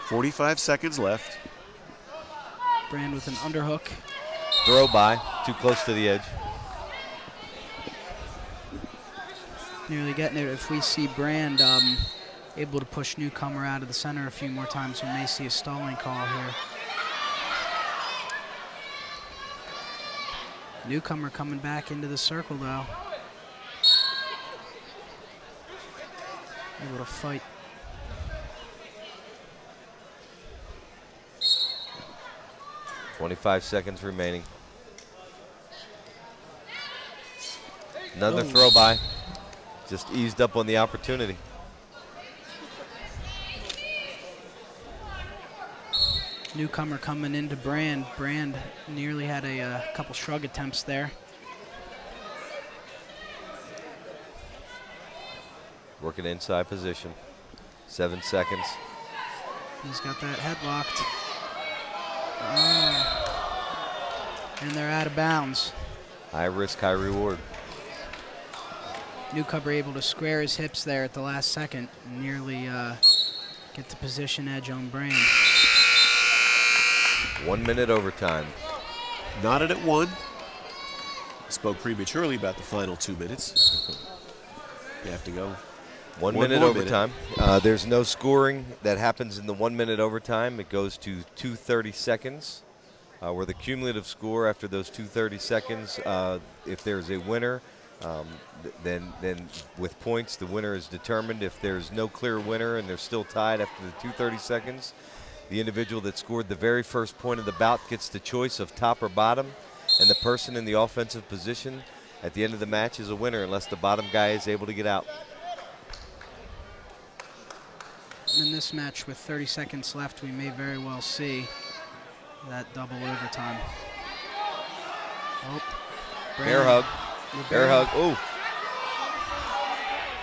45 seconds left. Brand with an underhook. Throw by, too close to the edge. Nearly getting it. If we see Brand able to push Newcomer out of the center a few more times, we may see a stalling call here. Newcomer coming back into the circle though. Able to fight. .25 seconds remaining. Another throw by. Just eased up on the opportunity. Newcomer coming into Brand. Brand nearly had a couple shrug attempts there. Working inside position. 7 seconds. He's got that head locked. And they're out of bounds. High risk, high reward. Newcomer able to square his hips there at the last second and nearly get the position edge on Brand. 1 minute overtime. Knotted at 1. Spoke prematurely about the final 2 minutes. You have to go. 1 minute overtime. There's no scoring that happens in the 1 minute overtime. It goes to 2:30 seconds. Where the cumulative score after those 2:30 seconds, if there's a winner, then with points, the winner is determined. If there's no clear winner and they're still tied after the 2:30 seconds, the individual that scored the very first point of the bout gets the choice of top or bottom, and the person in the offensive position at the end of the match is a winner unless the bottom guy is able to get out. In this match with 30 seconds left, we may very well see that double overtime. Oh, bear hug. Bear hug. Ooh.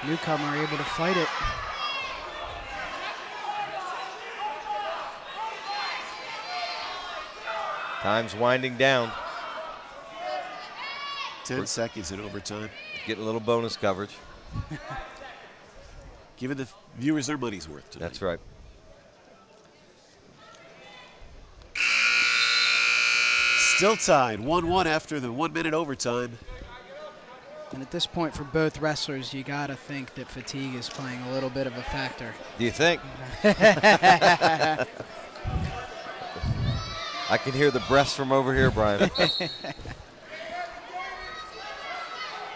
Newcomer able to fight it. Time's winding down. 10 seconds in overtime. Getting a little bonus coverage. Giving the viewers their money's worth tonight. That's right. Still tied, 1-1 after the 1 minute overtime. And at this point for both wrestlers, you got to think that fatigue is playing a little bit of a factor. Do you think? I can hear the breaths from over here, Brian.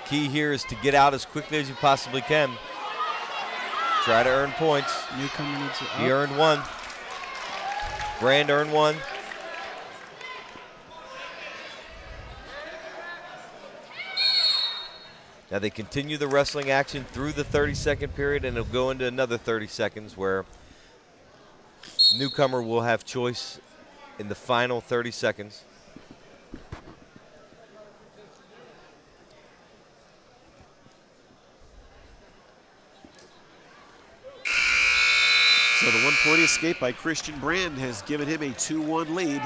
Key here is to get out as quickly as you possibly can. Try to earn points. Newcomer needs it. He earned 1. Brand earned 1. Now they continue the wrestling action through the 30-second period, and it'll go into another 30 seconds where newcomer will have choice in the final 30 seconds. So the 1-point escape by Christian Brand has given him a 2-1 lead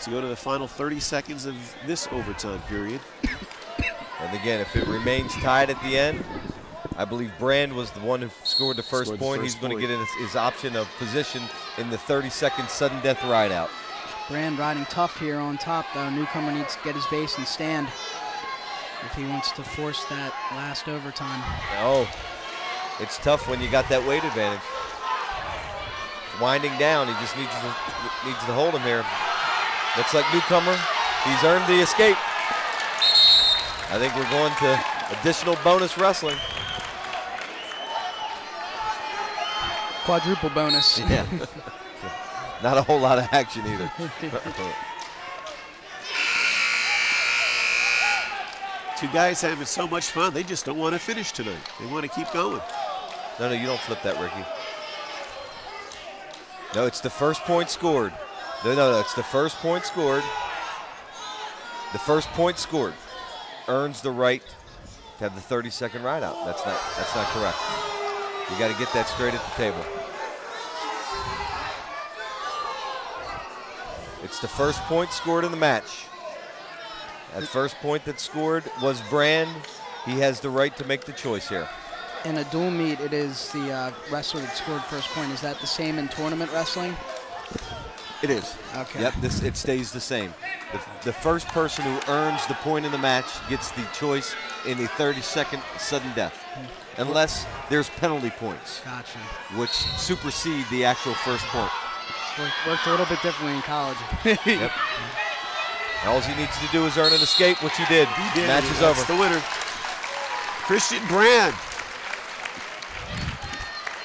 to go to the final 30 seconds of this overtime period. And again, if it remains tied at the end, I believe Brand was the one who scored the first point. He's going to get his option of position in the 30-second sudden death ride out. Brand riding tough here on top, though. Newcomer needs to get his base and stand if he wants to force that last overtime. Oh, it's tough when you got that weight advantage. Winding down, he just needs to hold him here. Looks like newcomer, he's earned the escape. I think we're going to additional bonus wrestling. Quadruple bonus. Yeah. Not a whole lot of action either. Two guys having so much fun, they just don't want to finish tonight. They want to keep going. No, you don't flip that, Ricky. No, it's the first point scored. No, it's the first point scored. The first point scored earns the right to have the 30-second ride out. That's not correct. You got to get that straight at the table. It's the first point scored in the match. That first point that scored was Brand. He has the right to make the choice here. In a dual meet, it is the wrestler that scored first point. Is that the same in tournament wrestling? It is. Okay. Yep, it stays the same. The first person who earns the point in the match gets the choice in a 30-second sudden death, unless there's penalty points. Gotcha. Which supersede the actual first point. Worked a little bit differently in college. Yep. All he needs to do is earn an escape, which he did. He did. Match is over. That's the winner. Christian Brand.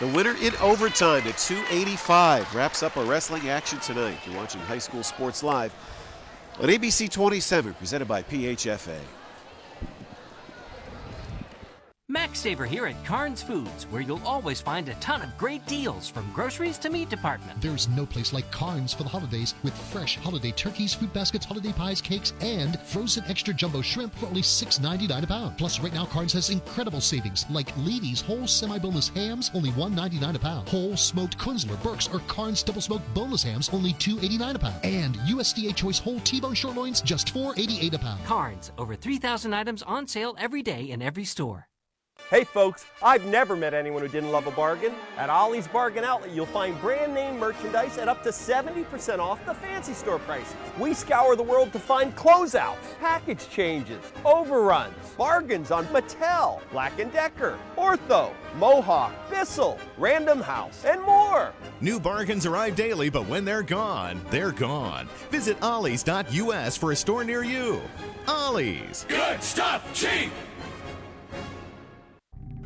The winner in overtime at 285 wraps up our wrestling action tonight. You're watching High School Sports Live on ABC 27, presented by PHFA. Max Saver here at Carnes Foods, where you'll always find a ton of great deals from groceries to meat department. There's no place like Carnes for the holidays with fresh holiday turkeys, fruit baskets, holiday pies, cakes, and frozen extra jumbo shrimp for only $6.99 a pound. Plus, right now, Carnes has incredible savings like Leedy's whole semi-boneless hams, only $1.99 a pound. Whole smoked Kunzler, Burke's, or Carnes double smoked boneless hams, only $2.89 a pound. And USDA choice whole T-bone short loins, just $4.88 a pound. Carnes, over 3,000 items on sale every day in every store. Hey folks, I've never met anyone who didn't love a bargain. At Ollie's Bargain Outlet, you'll find brand name merchandise at up to 70% off the fancy store prices. We scour the world to find closeouts, package changes, overruns, bargains on Mattel, Black & Decker, Ortho, Mohawk, Bissell, Random House, and more. New bargains arrive daily, but when they're gone, they're gone. Visit ollies.us for a store near you. Ollie's. Good stuff, cheap!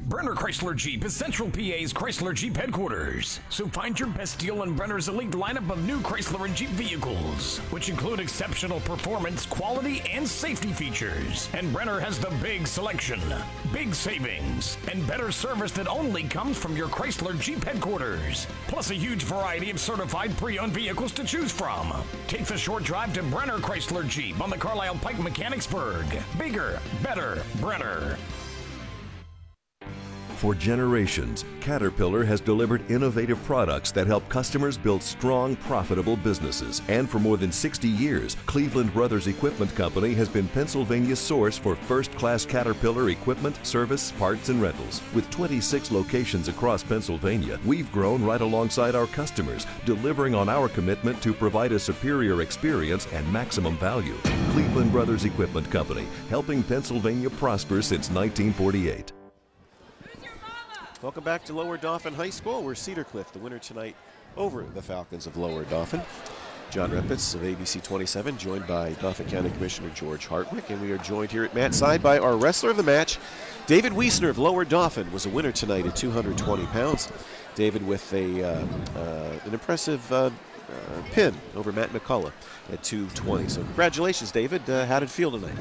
Brenner Chrysler Jeep is Central PA's Chrysler Jeep headquarters. So find your best deal on Brenner's elite lineup of new Chrysler and Jeep vehicles, which include exceptional performance, quality, and safety features. And Brenner has the big selection, big savings, and better service that only comes from your Chrysler Jeep headquarters. Plus a huge variety of certified pre-owned vehicles to choose from. Take the short drive to Brenner Chrysler Jeep on the Carlisle Pike Mechanicsburg. Bigger, better, Brenner. For generations, Caterpillar has delivered innovative products that help customers build strong, profitable businesses. And for more than 60 years, Cleveland Brothers Equipment Company has been Pennsylvania's source for first-class Caterpillar equipment, service, parts, and rentals. With 26 locations across Pennsylvania, we've grown right alongside our customers, delivering on our commitment to provide a superior experience and maximum value. Cleveland Brothers Equipment Company, helping Pennsylvania prosper since 1948. Welcome back to Lower Dauphin High School. We're Cedar Cliff, the winner tonight over the Falcons of Lower Dauphin. John Repitz of ABC 27, joined by Dauphin County Commissioner George Hartwick, and we are joined here at Matt's side by our wrestler of the match, David Wiesner of Lower Dauphin, was a winner tonight at 220 pounds. David with an impressive pin over Matt McCullough at 220. So congratulations, David. How did it feel tonight?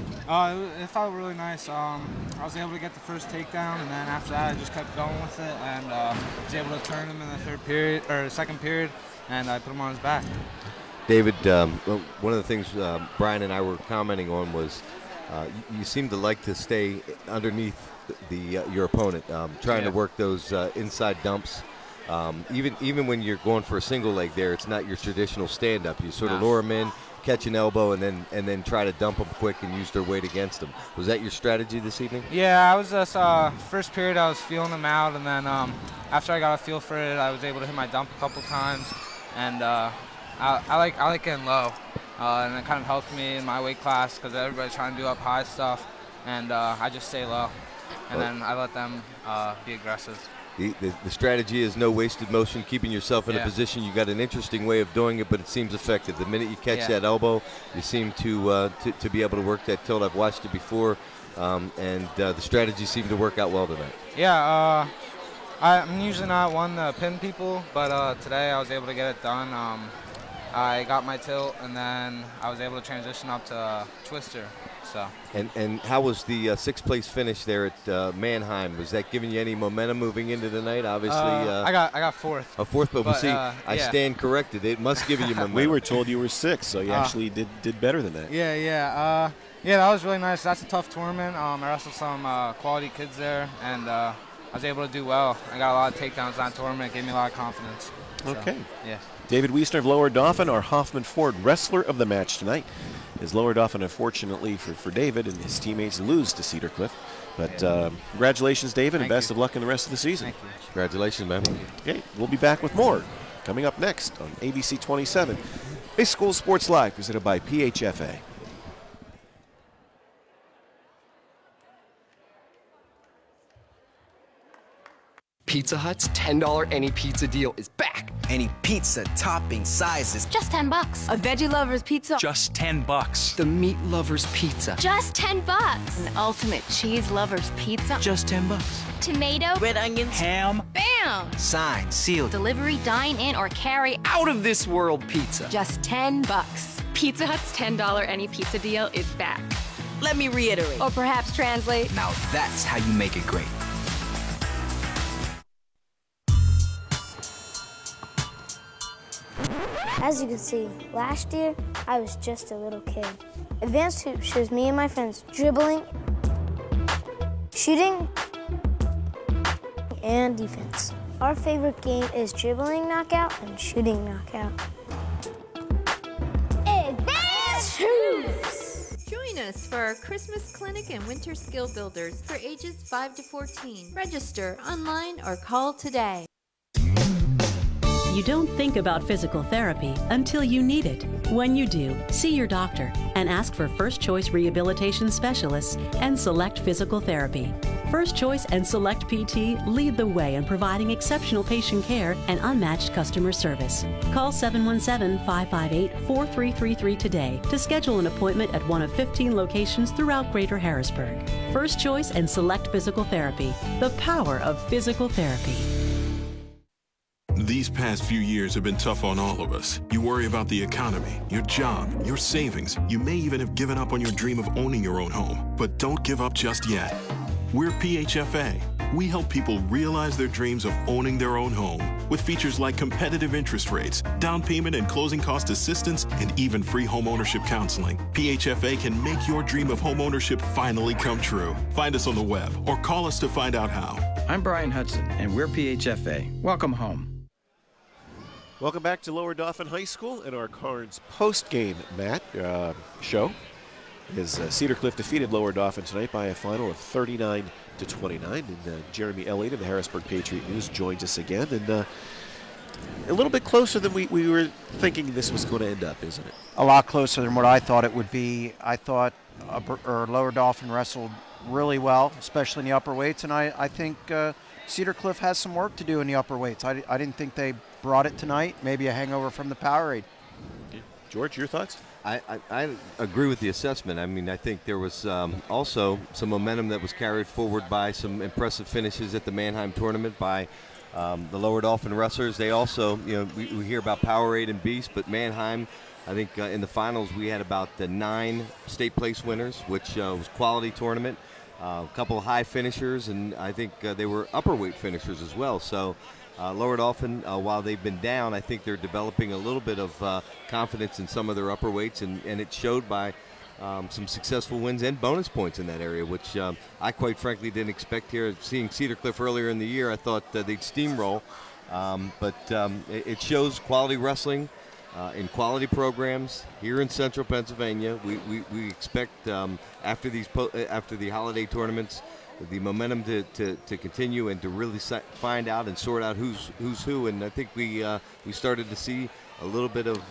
It felt really nice. I was able to get the first takedown, and then after that I just kept going with it, and was able to turn him in the second period, and I put him on his back. David, one of the things Brian and I were commenting on was you seem to like to stay underneath your opponent, trying to work those inside dumps. Even when you're going for a single leg there, it's not your traditional stand-up. You sort of lure them in, catch an elbow, and then try to dump them quick and use their weight against them. Was that your strategy this evening? Yeah, I was just first period I was feeling them out, and then after I got a feel for it, I was able to hit my dump a couple times, and I like getting low, and it kind of helped me in my weight class because everybody's trying to do up high stuff, and I just stay low, and then I let them be aggressive. The strategy is no wasted motion, keeping yourself in a position. You got an interesting way of doing it, but it seems effective. The minute you catch that elbow, you seem to be able to work that tilt. I've watched it before, and the strategy seemed to work out well tonight. Yeah, I'm usually not one to pin people, but today I was able to get it done. I got my tilt, and then I was able to transition up to Twister. So. And how was the sixth place finish there at Mannheim? Was that giving you any momentum moving into the night? Obviously, I got fourth. A fourth, but see, I stand corrected. It must give you momentum. We were told you were sixth, so you actually did better than that. Yeah, that was really nice. That's a tough tournament. I wrestled some quality kids there, and I was able to do well. I got a lot of takedowns in that tournament. It gave me a lot of confidence. Okay. So, yeah. David Wiesner of Lower Dauphin, our Hoffman Ford wrestler of the match tonight. As Lower Dauphin, unfortunately for David and his teammates, lose to Cedar Cliff. But congratulations, David, and best of luck in the rest of the season. Thank you. Congratulations, man. Okay, we'll be back with more coming up next on ABC 27. High School Sports Live, presented by PHFA. Pizza Hut's $10 any pizza deal is back. Any pizza, topping, sizes. Just $10. A veggie lover's pizza. Just $10. The meat lover's pizza. Just $10. An ultimate cheese lover's pizza. Just $10. Tomato. Red onions. Ham. Bam! Signed, sealed. Delivery, dine in, or carry. Out of this world pizza. Just $10. Pizza Hut's $10 any pizza deal is back. Let me reiterate. Or perhaps translate. Now that's how you make it great. As you can see, last year I was just a little kid. Advanced Hoop shows me and my friends dribbling, shooting, and defense. Our favorite game is dribbling knockout and shooting knockout. Advanced Hoops! Join us for our Christmas clinic and winter skill builders for ages 5 to 14. Register online or call today. You don't think about physical therapy until you need it. When you do, see your doctor and ask for First Choice Rehabilitation Specialists and Select Physical Therapy. First Choice and Select PT lead the way in providing exceptional patient care and unmatched customer service. Call 717-558-4333 today to schedule an appointment at one of 15 locations throughout Greater Harrisburg. First Choice and Select Physical Therapy, the power of physical therapy. These past few years have been tough on all of us. You worry about the economy, your job, your savings. You may even have given up on your dream of owning your own home. But don't give up just yet. We're PHFA. We help people realize their dreams of owning their own home with features like competitive interest rates, down payment and closing cost assistance, and even free home ownership counseling. PHFA can make your dream of home ownership finally come true. Find us on the web or call us to find out how. I'm Brian Hudson, and we're PHFA. Welcome home. Welcome back to Lower Dauphin High School and our Cards post-game show. As Cedar Cliff defeated Lower Dauphin tonight by a final of 39-29. And Jeremy Elliott of the Harrisburg Patriot News joins us again. And a little bit closer than we were thinking this was going to end up, isn't it? A lot closer than what I thought it would be. I thought Lower Dauphin wrestled really well, especially in the upper weights. And I think Cedar Cliff has some work to do in the upper weights. I didn't think they brought it tonight. Maybe a hangover from the Powerade. George, your thoughts? I agree with the assessment. I mean, I think there was also some momentum that was carried forward by some impressive finishes at the Mannheim tournament by the Lower Dauphin wrestlers. They also, we hear about Powerade and Beast, but Mannheim, I think in the finals we had about 9 state place winners, which was quality tournament. A couple of high finishers, and I think they were upper weight finishers as well. So Lower Dauphin, while they've been down, I think they're developing a little bit of confidence in some of their upper weights, and it showed by some successful wins and bonus points in that area, which I quite frankly didn't expect here. Seeing Cedar Cliff earlier in the year, I thought they'd steamroll, but it shows quality wrestling in quality programs here in Central Pennsylvania. We expect after the holiday tournaments, the momentum to continue and to really find out and sort out who's who. And I think we started to see a little bit of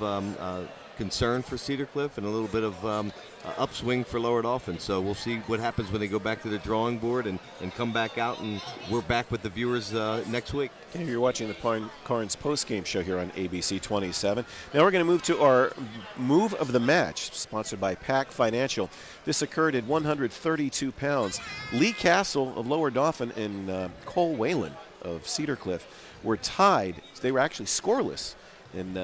concern for Cedar Cliff and a little bit of upswing for Lower Dauphin. So we'll see what happens when they go back to the drawing board and come back out, and we're back with the viewers next week. Okay, you're watching the Carnes post-game show here on ABC 27. Now we're going to move to our move of the match, sponsored by Pack Financial. This occurred at 132 pounds. Lee Castle of Lower Dauphin and Cole Whalen of Cedar Cliff were tied. They were actually scoreless. And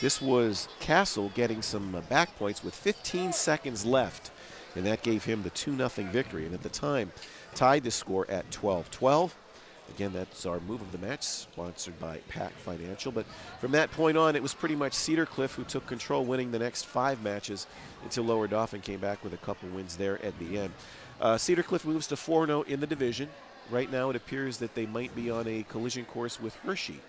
this was Castle getting some back points with 15 seconds left, and that gave him the 2-0 victory. And at the time, tied the score at 12-12. Again, that's our move of the match, sponsored by Pack Financial. But from that point on, it was pretty much Cedar Cliff who took control, winning the next 5 matches until Lower Dauphin came back with a couple wins there at the end. Cedar Cliff moves to 4-0 in the division. Right now, it appears that they might be on a collision course with Hershey.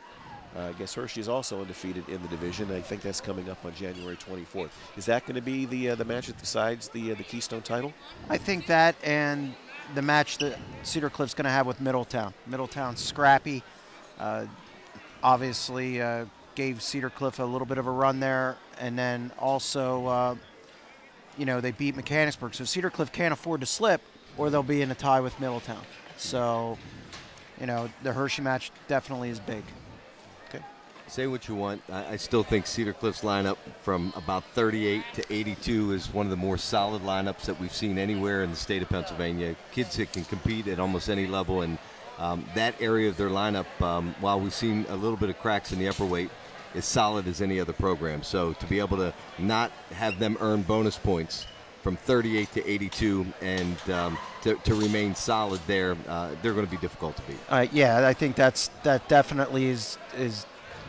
I guess Hershey is also undefeated in the division. I think that's coming up on January 24th. Is that going to be the match that decides the Keystone title? I think that, and the match that Cedar Cliff's going to have with Middletown. Middletown's scrappy. Obviously gave Cedar Cliff a little bit of a run there, and then also, they beat Mechanicsburg. So Cedar Cliff can't afford to slip, or they'll be in a tie with Middletown. So, the Hershey match definitely is big. Say what you want. I still think Cedar Cliff's lineup from about 38 to 82 is one of the more solid lineups that we've seen anywhere in the state of Pennsylvania. Kids that can compete at almost any level, and that area of their lineup, while we've seen a little bit of cracks in the upper weight, is solid as any other program. So to be able to not have them earn bonus points from 38 to 82 and to remain solid there, they're going to be difficult to beat. Yeah, I think that definitely is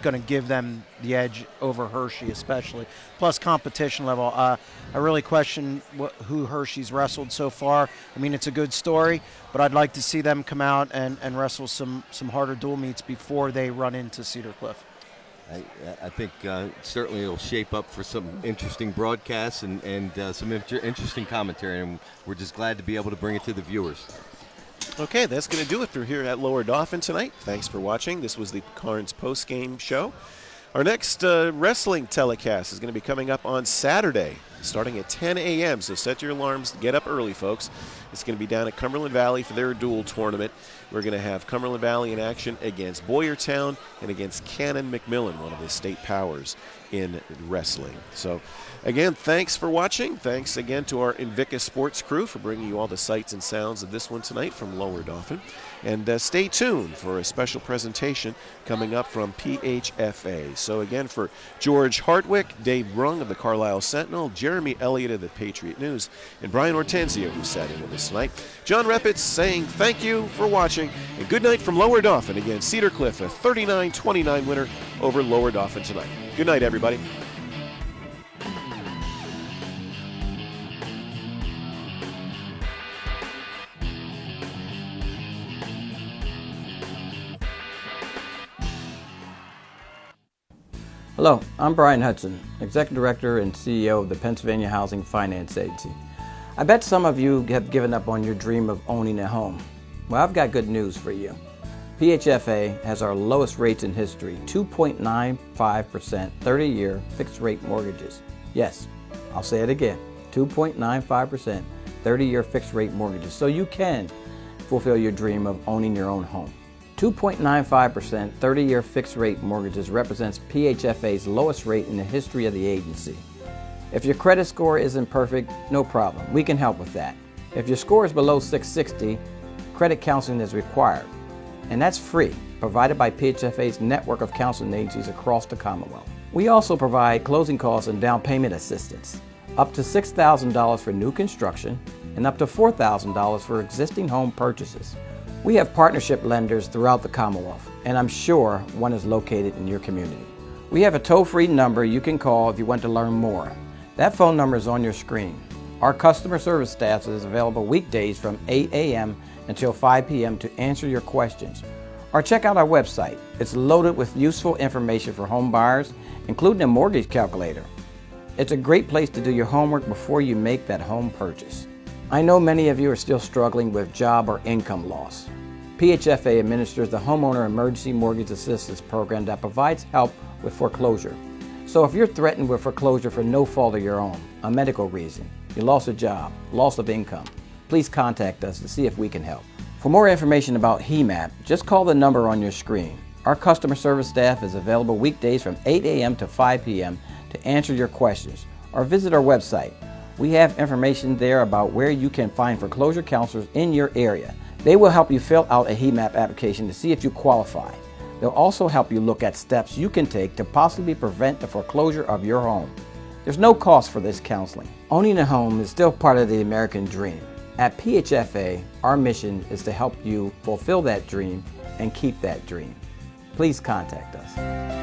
going to give them the edge over Hershey, especially. Plus competition level. I really question who Hershey's wrestled so far. I mean, it's a good story, but I'd like to see them come out and wrestle some harder dual meets before they run into Cedar Cliff. I think certainly it'll shape up for some interesting broadcasts and some interesting commentary, and we're just glad to be able to bring it to the viewers. Okay, that's going to do it for here at Lower Dauphin tonight. Thanks for watching. This was the Carnes post-game show. Our next wrestling telecast is going to be coming up on Saturday, starting at 10 a.m., so set your alarms. Get up early, folks. It's going to be down at Cumberland Valley for their dual tournament. We're going to have Cumberland Valley in action against Boyertown and against Cannon McMillan, one of the state powers in wrestling. So, again, thanks for watching. Thanks again to our Invictus Sports crew for bringing you all the sights and sounds of this one tonight from Lower Dauphin. And stay tuned for a special presentation coming up from PHFA. So again, for George Hartwick, Dave Brung of the Carlisle Sentinel, Jeremy Elliott of the Patriot News, and Brian Hortenzio, who sat in with us tonight, John Repitz saying thank you for watching, and good night from Lower Dauphin against Cedar Cliff, a 39-29 winner over Lower Dauphin tonight. Good night, everybody. Hello, I'm Brian Hudson, Executive Director and CEO of the Pennsylvania Housing Finance Agency. I bet some of you have given up on your dream of owning a home. Well, I've got good news for you. PHFA has our lowest rates in history, 2.95% 30-year fixed-rate mortgages. Yes, I'll say it again, 2.95% 30-year fixed-rate mortgages, so you can fulfill your dream of owning your own home. 2.95% 30-year fixed-rate mortgages represents PHFA's lowest rate in the history of the agency. If your credit score isn't perfect, no problem. We can help with that. If your score is below 660, credit counseling is required. And that's free, provided by PHFA's network of counseling agencies across the Commonwealth. We also provide closing costs and down payment assistance, up to $6,000 for new construction and up to $4,000 for existing home purchases. We have partnership lenders throughout the Commonwealth, and I'm sure one is located in your community. We have a toll-free number you can call if you want to learn more. That phone number is on your screen. Our customer service staff is available weekdays from 8 a.m. until 5 p.m. to answer your questions. Or check out our website. It's loaded with useful information for home buyers, including a mortgage calculator. It's a great place to do your homework before you make that home purchase. I know many of you are still struggling with job or income loss. PHFA administers the Homeowner Emergency Mortgage Assistance Program that provides help with foreclosure. So if you're threatened with foreclosure for no fault of your own, a medical reason, you lost a job, loss of income, please contact us to see if we can help. For more information about HEMAP, just call the number on your screen. Our customer service staff is available weekdays from 8 a.m. to 5 p.m. to answer your questions, or visit our website. We have information there about where you can find foreclosure counselors in your area. They will help you fill out a HEMAP application to see if you qualify. They'll also help you look at steps you can take to possibly prevent the foreclosure of your home. There's no cost for this counseling. Owning a home is still part of the American dream. At PHFA, our mission is to help you fulfill that dream and keep that dream. Please contact us.